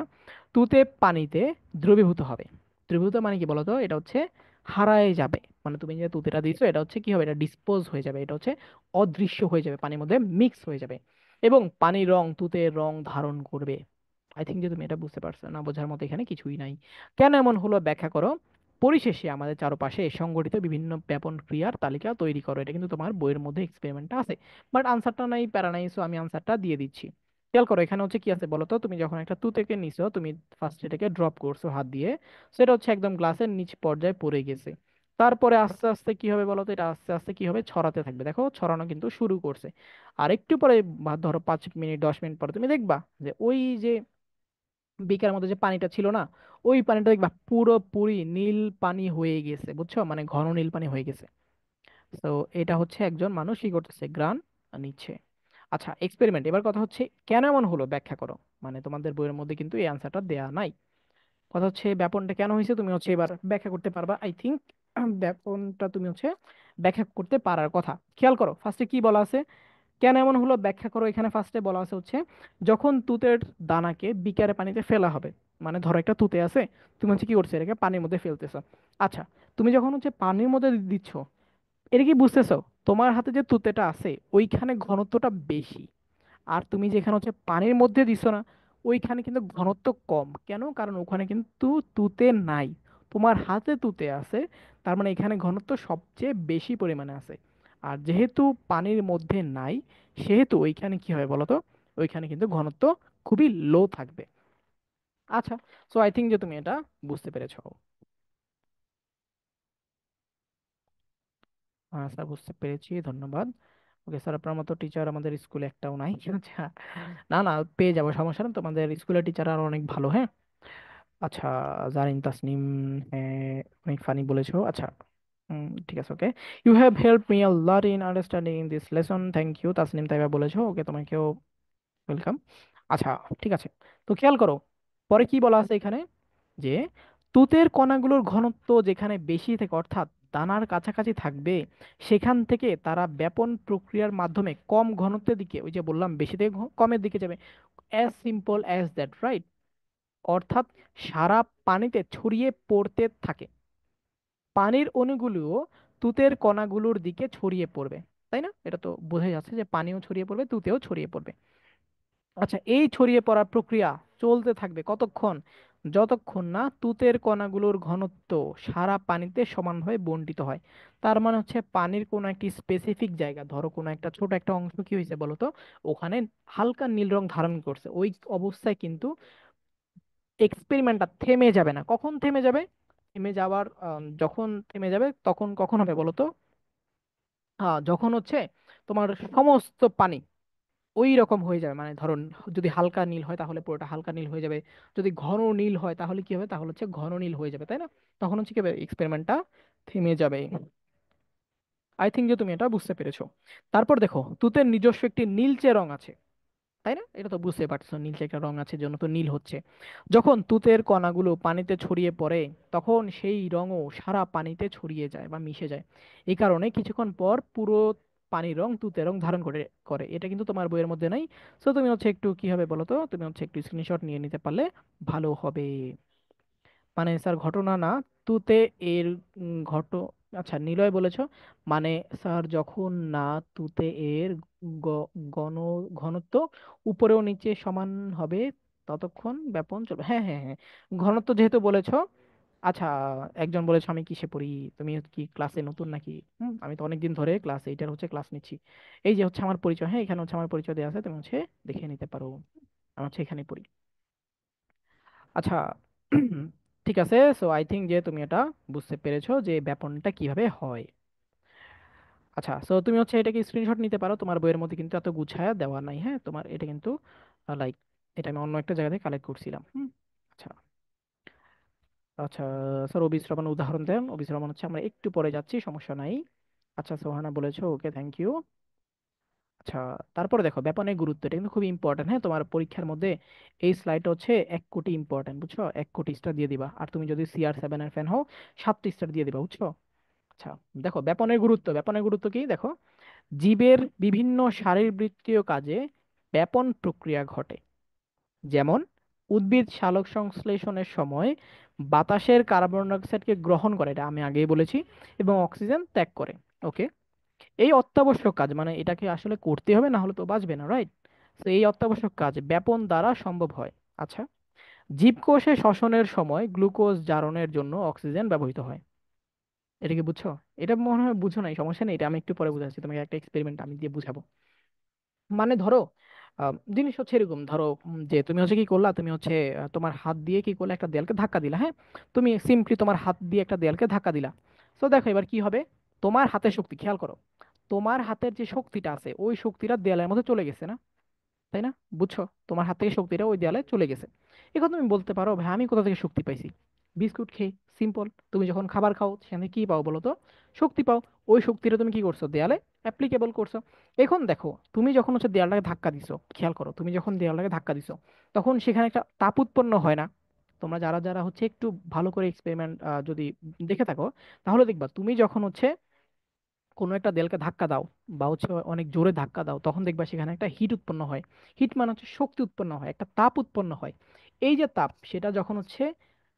তুতে পানিতে দ্রবীভূত হবে। দ্রবীভূত মানে কি বলতো, এটা হচ্ছে হারায় যাবে, মানে তুমি যে তুতেটা দিছো এটা হচ্ছে কি হবে, এটা ডিসপোজ হয়ে যাবে, এটা হচ্ছে অদৃশ্য হয়ে যাবে, পানির মধ্যে মিক্স হয়ে যাবে, এবং পানির রং তুতের রং ধারণ করবে। আই থিঙ্ক যে তুমি এটা বুঝতে পারছো, না বোঝার মতো এখানে কিছুই নাই। কেন এমন হলো ব্যাখ্যা করো। পরিশেষে আমাদের চারপাশে সংঘটিত বিভিন্ন ব্যাপন ক্রিয়ার তালিকা তৈরি করো। এটা কিন্তু তোমার বইয়ের মধ্যে এক্সপেরিমেন্টটা আছে, বাট আনসারটা নাই, প্যারা নাই, সো আমি আনসারটা দিয়ে দিচ্ছি। খেয়াল করো এখানে হচ্ছে কি আছে বলো তো। তুমি যখন একটা তুতেকে নিছো, তুমি ফার্স্ট এটাকে ড্রপ করছো হাত দিয়ে, সেটা হচ্ছে একদম গ্লাসের নিচ পর্যায়ে পড়ে গেছে। তারপরে আস্তে আস্তে কি হবে বলো তো, এটা আস্তে আস্তে কি হবে, ছড়াতে থাকবে। দেখো ছড়ানো কিন্তু শুরু করছে। আর একটু পরে ধরো 5 মিনিট 10 মিনিট পরে তুমি দেখবা যে ওই যে বিকার মধ্যে যে পানিটা ছিল না, ওই পানিটা দেখবা পুরোপুরি নীল পানি হয়ে গেছে, বুঝছো, মানে ঘন নীল পানি হয়ে গেছে। তো এটা হচ্ছে একজন মানুষ কি করতেছে, গ্রান নিচ্ছে। আচ্ছা, এক্সপেরিমেন্ট। এবার কথা হচ্ছে কেন এমন হলো ব্যাখ্যা করো। মানে তোমাদের বইয়ের মধ্যে কিন্তু এই আনসারটা দেয়া নাই। কথা হচ্ছে ব্যাপনটা কেন হয়েছে তুমি হচ্ছে এবার ব্যাখ্যা করতে পারবা, আই থিংক। ব্যাপনটা তুমি হচ্ছে ব্যাখ্যা করতে পারার কথা। খেয়াল করো ফার্স্টে কি বলা আছে, কেন এমন হলো ব্যাখ্যা করো। এখানে ফার্স্টে বলা আছে হচ্ছে যখন তুতের দানাকে বিকারে পানিতে ফেলা হবে, মানে ধরো একটা তুতে আছে, তুমি হচ্ছে কি করছো, এটাকে পানির মধ্যে ফেলতেছো। আচ্ছা, তুমি যখন হচ্ছে পানির মধ্যে দিচ্ছ, এটা কি বুঝতেছো, তোমার হাতে যে তুতেটা আছে ওইখানে ঘনত্বটা বেশি, আর তুমি যেখানে হচ্ছে পানির মধ্যে দিছো না, ওইখানে কিন্তু ঘনত্ব কম। কেন? কারণ ওখানে কিন্তু তুতে নাই, তোমার হাতে তুতে আছে। তার মানে এখানে ঘনত্ব সবচেয়ে বেশি পরিমাণে আছে। আর যেহেতু পানির মধ্যে নাই, সেহেতু ওইখানে কি হবে বলো তো, ওইখানে কিন্তু ঘনত্ব খুবই লো থাকবে। আচ্ছা, সো আই থিঙ্ক যে তুমি এটা বুঝতে পেরেছো। হ্যাঁ স্যার, বুঝতে পেরেছি, ধন্যবাদ। ওকে স্যার, আপনার মতো টিচার আমাদের স্কুলে একটাও নাই। আচ্ছা, না না, পেয়ে যাবো, সমস্যা না, তোমাদের স্কুলের টিচার আর অনেক ভালো। হ্যাঁ, আচ্ছা, জারিন তাসনিম, হ্যাঁ, অনেক ফানি বলেছো। আচ্ছা, ঠিক আছে, okay. You have help me a lot in understanding this lesson, thank you Tasnim Taiba বলেছো। ওকে, তোমাকেও ওয়েলকাম। আচ্ছা, ঠিক আছে। তো খেয়াল করো পরে কি বলা আছে এখানে, যে তুতের কণাগুলোর ঘনত্ব যেখানে বেশি থেকে, অর্থাৎ দানার কাছাকাছি থাকবে, সেখান থেকে তারা ব্যাপন প্রক্রিয়ার মাধ্যমে কম ঘনত্বের দিকে, ওই যে বললাম বেশি থেকে কমের দিকে যাবে। As simple as that, right? অর্থাৎ সারা পানিতে ছড়িয়ে পড়তে থাকে। পানির অণুগুলো তুতের কণাগুলোর দিকে ছড়িয়ে পড়বে, তাই না? এটা তো বোঝা যাচ্ছে যে পানিও ছড়িয়ে পড়বে, তুতেও ছড়িয়ে পড়বে। আচ্ছা, এই ছড়িয়ে পড়ার প্রক্রিয়া চলতে থাকবে কতক্ষণ? যতক্ষণ না তুতের কণাগুলোর ঘনত্ব সারা পানিতে সমানভাবে বণ্টিত হয়। তার মানে হচ্ছে পানির কোনো একটি স্পেসিফিক জায়গা, ধরো কোনো একটা ছোট একটা অংশ কি হয়েছে বলতো, ওখানে হালকা নীল রং ধারণ করছে, ওই অবস্থায় কিন্তু এক্সপেরিমেন্টটা থেমে যাবে না। কখন থেমে যাবে? থেমে যাওয়ার যখন থেমে যাবে তখন কখন হবে বলো তো? যখন হচ্ছে তোমার সমস্ত পানি ওই রকম হয়ে যাবে, মানে ধরুন যদি হালকা নীল হয় তাহলে পুরোটা হালকা নীল হয়ে যাবে, যদি ঘন নীল হয় তাহলে কি হবে, তাহলে হচ্ছে ঘন নীল হয়ে যাবে, তাই না? তখন হচ্ছে কি হবে, এক্সপেরিমেন্টটা থেমে যাবে। আই থিঙ্ক যে তুমি এটা বুঝতে পেরেছো। তারপর দেখো তুতের নিজস্ব একটি নীলচে রং আছে, তাই না? এটা তো বুঝতে পারছো, নীলচে একটা রং আছে, জন্য তো নীল হচ্ছে। যখন তুতের কণাগুলো পানিতে ছড়িয়ে পড়ে, তখন সেই রঙও সারা পানিতে ছড়িয়ে যায় বা মিশে যায়। এই কারণে কিছুক্ষণ পর পুরো পানির রং তুতে রং ধারণ করে করে এটা কিন্তু তোমার বইয়ের মধ্যে নাই। সো তুমি হচ্ছে একটু কি হবে বলো তো, তুমি হচ্ছে একটু স্ক্রিনশট নিয়ে নিতে পারলে ভালো হবে। মানে স্যার ঘটনা না, তুতে এর ঘট, আচ্ছা নিলয় বলেছো, মানে স্যার যখন না তুতে এর গণ ঘনত্ব উপরেও নিচে সমান হবে ততক্ষণ ব্যাপন চলবে। হ্যাঁ হ্যাঁ হ্যাঁ, ঘনত্ব যেহেতু বলেছো। আচ্ছা, একজন বলেছো আমি কিসে পড়ি, তুমি কি ক্লাসে নতুন নাকি? আমি তো অনেকদিন ধরে ক্লাস এইটার হচ্ছে ক্লাস নিচ্ছি। এই যে হচ্ছে আমার পরিচয়, হ্যাঁ এখানে হচ্ছে আমার পরিচয় দেওয়া আছে, তুমি হচ্ছে দেখে নিতে পারো। আমি হচ্ছে এখানে পড়ি। আচ্ছা, ঠিক আছে। সো আই থিঙ্ক যে তুমি এটা বুঝতে পেরেছো যে ব্যাপনটা কিভাবে হয়। আচ্ছা, সো তুমি হচ্ছে এটাকে স্ক্রিনশট নিতে পারো, তোমার বইয়ের মধ্যে কিন্তু এত গুছায়া দেওয়া নাই। হ্যাঁ, তোমার এটা কিন্তু লাইক, এটা আমি অন্য একটা জায়গা থেকে কালেক্ট করছিলাম। আচ্ছা। আচ্ছা স্যার, অভিশ্রবণ উদাহরণ দেন। অভিশ্রবণ হচ্ছে আমরা একটু পরে যাচ্ছি, সমস্যা নাই। আচ্ছা, সোহানা বলেছো, ওকে, থ্যাংক ইউ। আচ্ছা, তারপরে দেখো ব্যাপনের গুরুত্ব, এটা কিন্তু খুব ইম্পর্টেন্ট। হ্যাঁ, তোমার পরীক্ষার মধ্যে এই স্লাইডটা হচ্ছে 1 কোটি ইম্পর্টেন্ট, বুঝছো? 1 কোটি স্টার দিয়ে দিবা, আর তুমি যদি CR7 এর ফ্যান হও 7টি স্টার দিয়ে দিবা, বুঝছো? আচ্ছা, দেখো ব্যাপনের গুরুত্ব, ব্যাপনের গুরুত্ব কি দেখো। জীবের বিভিন্ন শারীরবৃত্তীয় কাজে ব্যাপন প্রক্রিয়া ঘটে। যেমন উদ্ভিদ সালোক সংশ্লেষণের সময় বাতাসের কার্বন ডাই অক্সাইডকে গ্রহণ করে, এটা আমি আগেই বলেছি, এবং অক্সিজেন ত্যাগ করে। ওকে, এই অত্যাবশ্যক কাজ, মানে এটাকে আসলে করতে হবে, না হলে তো বাঁচবে না, রাইট? তো এই অত্যাবশ্যক কাজ ব্যাপন দ্বারা সম্ভব হয়। আচ্ছা, জীবকোষে শ্বসনের সময় গ্লুকোজ জারণের জন্য অক্সিজেন ব্যবহৃত হয়। এটা কি বুঝছো? এটা মনে হয় বুঝো নাই, সমস্যা নেই, এটা আমি একটু পরে বুঝাচ্ছি তোমাকে, একটা এক্সপেরিমেন্ট আমি দিয়ে বুঝাবো। মানে ধরো জিনিস হচ্ছে এরকম, ধরো যে তুমি হচ্ছে কি করলা, তুমি হচ্ছে তোমার হাত দিয়ে কি করলে একটা দেয়ালকে ধাক্কা দিলা, হ্যাঁ। তুমি সিম্পলি তোমার হাত দিয়ে একটা দেয়ালকে ধাক্কা দিলা। তো দেখো এবার কি হবে, তোমার হাতের শক্তি খেয়াল করো, তোমার হাতের যে শক্তিটা আছে ওই শক্তিটা দেয়ালের মধ্যে চলে গেছে না, তাই না? বুঝছো? তোমার হাত থেকে শক্তিটা ওই দেয়ালে চলে গেছে। এখন তুমি বলতে পারো ভাই আমি কোথা থেকে শক্তি পাইছি? বিস্কুট খেয়ে। সিম্পল। তুমি যখন খাবার খাও সেখানে কি পাও বলো তো? শক্তি পাও। ওই শক্তিটা তুমি কি করছো, দেয়ালে অ্যাপ্লিকেবল করছো। এখন দেখো তুমি যখন হচ্ছে দেয়ালটাকে ধাক্কা দিছো, খেয়াল করো তুমি যখন দেয়ালটাকে ধাক্কা দিছো তখন সেখানে একটা তাপ উৎপন্ন হয় না? তোমরা যারা যারা হচ্ছে একটু ভালো করে এক্সপেরিমেন্ট যদি দেখে থাকো, তাহলে দেখবা তুমি যখন হচ্ছে কোনো একটা দেয়ালকে ধাক্কা দাও বা হচ্ছে অনেক জোরে ধাক্কা দাও, তখন দেখবা সেখানে একটা হিট উৎপন্ন হয়। হিট মানে হচ্ছে শক্তি উৎপন্ন হয়, একটা তাপ উৎপন্ন হয়। এই যে তাপ, সেটা যখন হচ্ছে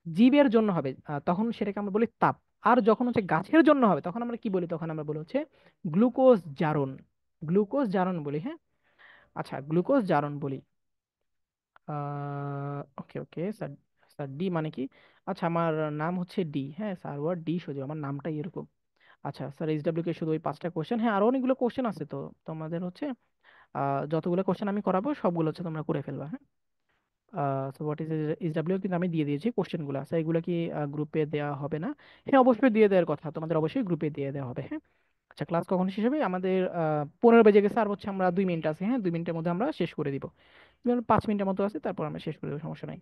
জীবের জন্য হবে তখন সেটাকে আমরা বলি তাপ। আর যখন হচ্ছে গাছের জন্য হবে তখন আমরা কি বলি? তখন আমরা বলি হচ্ছে গ্লুকোজ জারণ। গ্লুকোজ জারণ বলি, হ্যাঁ। আচ্ছা, গ্লুকোজ জারণ বলি। ওকে ওকে স্যার। স্যার ডি মানে কি? আচ্ছা, আমার নাম হচ্ছে ডি, হ্যাঁ, সার্ভার ডি সোজা, আমার নামটাই এরকম। আচ্ছা স্যার, এইচডব্লিউ কে শুধু ওই 5টা কোশ্চেন? হ্যাঁ, আরো অনেকগুলো কোশ্চেন আছে তো। তোমাদের হচ্ছে যতগুলো কোশ্চেন আমি করাবো সবগুলো হচ্ছে তোমরা করে ফেলবা, হ্যাঁ। সো হোয়াট ইজ এইচডব্লিউ কিন্তু আমি দিয়ে দিয়েছি কোশ্চেনগুলো, আচ্ছা এগুলো কি গ্রুপে দেওয়া হবে না? হ্যাঁ অবশ্যই দিয়ে দেওয়ার কথা, তোমাদের অবশ্যই গ্রুপে দিয়ে দেওয়া হবে, হ্যাঁ। আচ্ছা, ক্লাস কখন শেষ হবে? আমাদের 15 বেজে গেছে, আর হচ্ছে আমরা 2 মিনিট আছে, হ্যাঁ, 2 মিনিটের মধ্যে আমরা শেষ করে দিব। 5 মিনিটের মতো আছে, তারপর আমরা শেষ করে দেবো, সমস্যা নাই।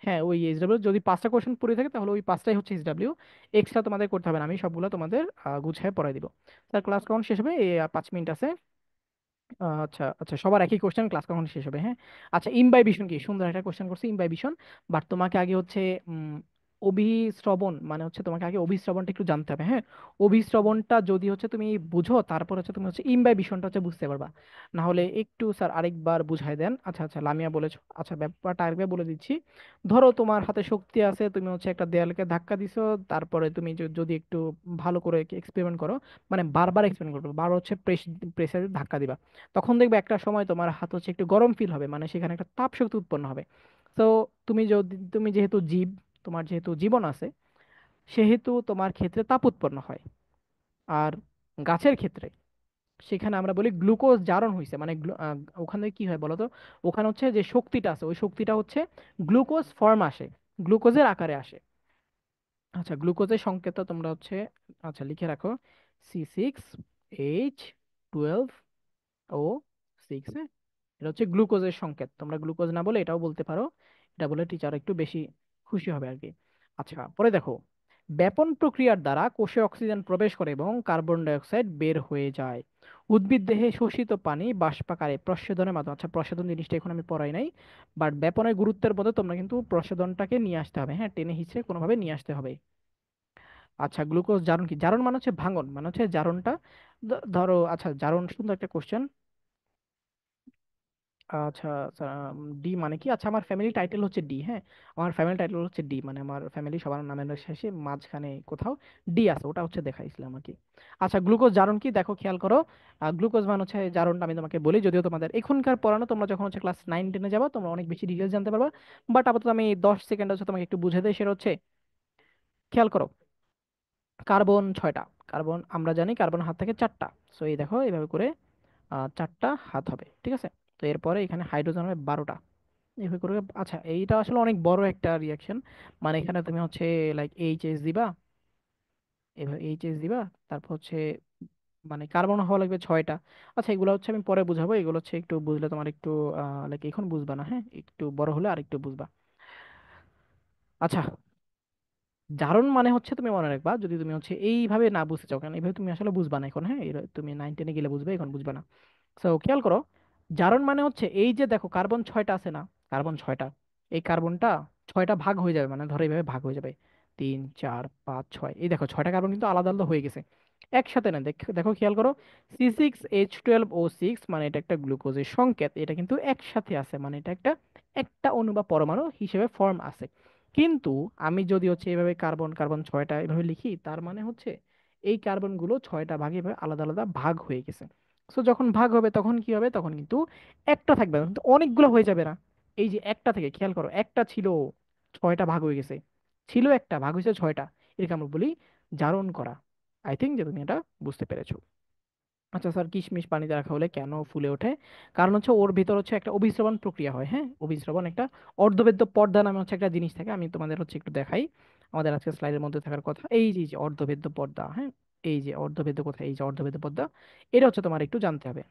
হ্যাঁ, ওই এইচডব্লিউ যদি 5টা কোশ্চেন পড়ে থাকে তাহলে ওই 5টাই হচ্ছে এইচডব্লিউ। এক্সট্রা তোমাদের করতে হবে না, আমি সবগুলো তোমাদের গুছিয়ে পড়াই দিব। স্যার ক্লাস কখন শেষ হবে? এই 5 মিনিট আছে। আচ্ছা আচ্ছা, সবার একই কোশ্চেন, ক্লাস কখন শেষ হবে, হ্যাঁ। আচ্ছা, ইমবাইবিশন কি? সুন্দর একটা কোশ্চেন করছে, ইমবাইবিশন। বাট তোমাকে আগে হচ্ছে অভিশ্রবণ মানে হচ্ছে তোমাকে আগে অভিশ্রবণটা একটু জানতে হবে, হ্যাঁ। অভিশ্রবণটা যদি হচ্ছে তুমি বুঝো তারপর হচ্ছে তুমি হচ্ছে ইমবাইবিশনটা হচ্ছে বুঝতে পারবা। না হলে একটু স্যার আরেকবার বুঝাই দেন। আচ্ছা আচ্ছা, লামিয়া বলেছো, আচ্ছা ব্যাপারটা আরেকবার বলে দিচ্ছি। ধরো তোমার হাতে শক্তি আছে, তুমি হচ্ছে একটা দেয়ালকে ধাক্কা দিছো, তারপরে তুমি যদি একটু ভালো করে এক্সপেরিমেন্ট করো, মানে বারবার এক্সপেরিমেন্ট করবে, বারবার হচ্ছে প্রেসারে ধাক্কা দিবা, তখন দেখবে একটা সময় তোমার হাত হচ্ছে একটু গরম ফিল হবে, মানে সেখানে একটা তাপ শক্তি উৎপন্ন হবে। তো তুমি যেহেতু জীব, তোমার যেহেতু জীবন আছে, সেহেতু তোমার ক্ষেত্রে তাপ উৎপন্ন হয়। আর গাছের ক্ষেত্রে সেখানে আমরা বলি গ্লুকোজ জারণ হয়েছে, মানে ওখানে কি হয় বলো তো? ওখানে হচ্ছে যে শক্তিটা আছে ওই শক্তিটা হচ্ছে গ্লুকোজ ফর্ম আসে, গ্লুকোজের আকারে আসে। আচ্ছা, গ্লুকোজের সংকেতটা তোমরা হচ্ছে আচ্ছা লিখে রাখো, C6H12O6, হ্যাঁ। এটা হচ্ছে গ্লুকোজের সংকেত, তোমরা গ্লুকোজ না বলে এটাও বলতে পারো, এটা বলে টিচার একটু বেশি খুশি হবে আর কি। আচ্ছা, পরে দেখো, ব্যাপন প্রক্রিয়ার দ্বারা কোষে অক্সিজেন প্রবেশ করে এবং কার্বন ডাই অক্সাইড বের হয়ে যায়। উদ্ভিদ দেহে শোষিত পানি বাষ্পাকারে প্রস্বেদনের মাধ্যমে, আচ্ছা প্রস্বেদন জিনিসটা এখন আমি পড়াই নাই, বাট ব্যাপনের গুরুত্বের মধ্যে তোমরা কিন্তু প্রস্বেদনটাকে নিয়ে আসতে হবে, হ্যাঁ, টেনে হিচড়ে কোনোভাবে নিয়ে আসতে হবে। আচ্ছা, গ্লুকোজ জারণ কি? জারণ মানে হচ্ছে ভাঙন, মানে হচ্ছে জারণটা ধরো, আচ্ছা জারণ সুন্দর একটা কোশ্চেন। আচ্ছা, ডি মানে কি? আচ্ছা, আমার ফ্যামিলি টাইটেল হচ্ছে ডি, হ্যাঁ। আমার ফ্যামিলি টাইটেল হচ্ছে ডি, মানে আমার ফ্যামিলি সবার নামের শেষে মাঝখানে কোথাও ডি আছে, ওটা হচ্ছে দেখাইছিলাম আর কি। আচ্ছা, গ্লুকোজ জারণ কি দেখো খেয়াল করো। গ্লুকোজ মানে হচ্ছে জারণটা আমি তোমাকে বলি, যদিও তোমাদের এখনকার পড়ানো, তোমরা যখন হচ্ছে ক্লাস 9 10-এ যাবো তোমরা অনেক বেশি ডিটেলস জানতে পারবা। বাট আপাতত আমি 10 সেকেন্ড হচ্ছে তোমাকে একটু বুঝে দেই, সেটা হচ্ছে খেয়াল করো, কার্বন 6টা। কার্বন আমরা জানি কার্বন হাত থেকে 4টা। সো এই দেখো এইভাবে করে 4টা হাত হবে, ঠিক আছে। তো এরপরে এখানে হাইড্রোজেন হবে 12টা, এভাবে করে। আচ্ছা, এইটা আসলে অনেক বড় একটা রিয়াকশন, মানে এখানে তুমি হচ্ছে লাইক এইচএস দিবা, এভাবে এইচএস দিবা, তারপর হচ্ছে মানে কার্বন হওয়া লাগবে 6টা। আচ্ছা, এগুলো হচ্ছে আমি পরে বুঝাবো, এগুলো হচ্ছে একটু বুঝলে তোমার একটু লাইক এখন বুঝবা না, হ্যাঁ, একটু বড় হলে আর একটু বুঝবা। আচ্ছা, জারণ মানে হচ্ছে তুমি মনে রাখবা, যদি তুমি হচ্ছে এইভাবে না বুঝতে চাও, কারণ এইভাবে তুমি আসলে বুঝবা না এখন, হ্যাঁ, তুমি 9 10-এ গেলে বুঝবে, এখন বুঝবা না। সো খেয়াল করো, জারণ মানে হচ্ছে এই যে দেখো কার্বন 6টা আছে না, কার্বন 6টা, এই কার্বনটা 6টা ভাগ হয়ে যাবে, মানে ধরো এইভাবে ভাগ হয়ে যাবে, 3 4 5 6, এই দেখো 6টা কার্বন কিন্তু আলাদা আলাদা হয়ে গেছে, একসাথে না। দেখো দেখো খেয়াল করো, C6H12O6, মানে এটা একটা গ্লুকোজের সংকেত, এটা কিন্তু একসাথে আছে, মানে এটা একটা একটা অণু বা পরমাণু হিসেবে ফর্ম আছে। কিন্তু আমি যদি হচ্ছে এইভাবে কার্বন কার্বন 6টা এভাবে লিখি, তার মানে হচ্ছে এই কার্বনগুলো 6টা ভাগে এভাবে আলাদা আলাদা ভাগ হয়ে গেছে। সো যখন ভাগ হবে তখন কি হবে? তখন কিন্তু একটা থাকবে না, কিন্তু অনেকগুলো হয়ে যাবে না। এই যে একটা থেকে খেয়াল করো, একটা ছিল, ছয়টা ভাগ হয়ে গেছে, ছিল একটা ভাগ হয়েছে ছয়টা, এটাকে আমরা বলি জারণ করা। আই থিঙ্ক যে তুমি এটা বুঝতে পেরেছো। আচ্ছা স্যার, কিশমিশ পানিতে রাখা হলে কেন ফুলে ওঠে? কারণ হচ্ছে ওর ভিতর হচ্ছে একটা অভিস্রবণ প্রক্রিয়া হয়। হ্যাঁ, অভিস্রবণ একটা অর্ধবেদ্য পর্দা নামে হচ্ছে একটা জিনিস থাকে, আমি তোমাদের হচ্ছে একটু দেখাই। আমাদের আজকে স্লাইডের মধ্যে থাকার কথা এই যে যে অর্ধবেদ্য পর্দা। হ্যাঁ, এই যে অর্ধবেদ্য কোথায়, এই যে অর্ধবেদ্য পর্দা, এটা হচ্ছে তোমার একটু জানতে হবে।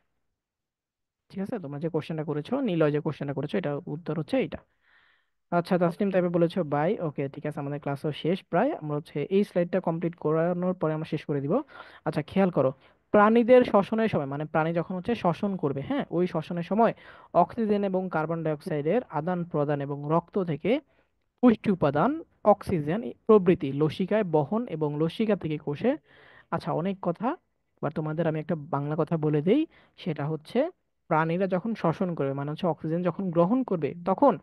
ঠিক আছে, তোমরা যে কোশ্চেনটা করেছো, নিলয় যে কোশ্চেনটা করেছো, এটা উত্তর হচ্ছে এইটা। আচ্ছা তাসনিম তাইবে বলেছো বাই, ওকে ঠিক আছে, আমাদের ক্লাসও শেষ প্রায়, আমরা হচ্ছে এই স্লাইডটা কমপ্লিট করানোর পরে আমরা শেষ করে দিব। আচ্ছা খেয়াল করো, প্রাণীদের শ্বসনের সময়, মানে প্রাণী যখন হচ্ছে শ্বসন করবে, হ্যাঁ, ওই শ্বসনের সময় অক্সিজেন এবং কার্বন ডাই অক্সাইডের আদান প্রদান এবং রক্ত থেকে পুষ্টি উপাদান, অক্সিজেন প্রভৃতি লসিকায় বহন এবং লসিকা থেকে কোষে। আচ্ছা অনেক কথা, এবার তোমাদের আমি একটা বাংলা কথা বলে দেই, সেটা হচ্ছে প্রাণীরা যখন শ্বসন করবে, মানে হচ্ছে অক্সিজেন যখন গ্রহণ করবে, তখন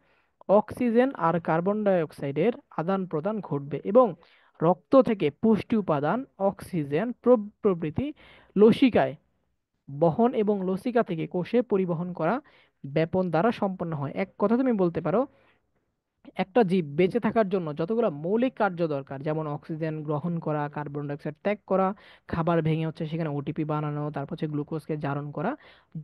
অক্সিজেন আর কার্বন ডাই অক্সাইডের আদান প্রদান ঘটবে এবং রক্ত থেকে পুষ্টি উপাদান, অক্সিজেন প্রভৃতি লসিকায় বহন এবং লসিকা থেকে কোষে পরিবহন করা ব্যাপন দ্বারা সম্পন্ন হয়। এক কথা তুমি বলতে পারো, একটা জীব বেঁচে থাকার জন্য যতগুলো মৌলিক কার্য দরকার, যেমন অক্সিজেন গ্রহণ করা, কার্বন ডাইঅক্সাইড ত্যাগ করা, খাবার ভেঙে হচ্ছে সেখানে ওটিপি বানানো, তারপর হচ্ছে গ্লুকোজকে জারণ করা,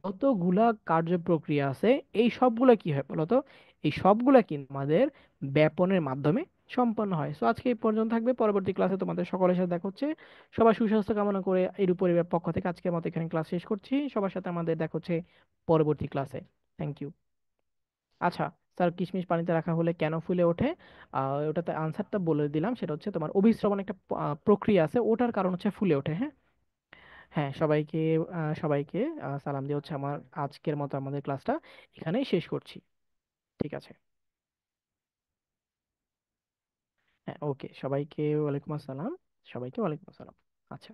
যতগুলা কার্য প্রক্রিয়া আছে, এই সবগুলা কি হয় বলতো? এই সবগুলা কিন্তু আমাদের ব্যাপনের মাধ্যমে সম্পন্ন হয়। সো আজকে এই পর্যন্ত থাকবে, পরবর্তী ক্লাসে তোমাদের সকলের সাথে দেখা হচ্ছে। সবার সুস্বাস্থ্য কামনা করে এই পরিবার পক্ষ থেকে আজকের মতো এখানে ক্লাস শেষ করছি। সবার সাথে আমাদের দেখা হচ্ছে পরবর্তী ক্লাসে। Thank you. আচ্ছা স্যার, কিশমিশ পানিতে রাখা হলে কেন ফুলে ওঠে? ওটাতে আনসারটা বলে দিলাম, সেটা হচ্ছে তোমার অভিস্রবণ একটা প্রক্রিয়া আছে, ওটার কারণ হচ্ছে ফুলে ওঠে। হ্যাঁ, হ্যাঁ সবাইকে সবাইকে সালাম দিয়ে হচ্ছে আমার আজকের মতো আমাদের ক্লাসটা এখানেই শেষ করছি। ঠিক আছে। হ্যাঁ ওকে, সবাইকে ওয়ালাইকুম আসসালাম। সবাইকে ওয়ালাইকুম আসসালাম। আচ্ছা।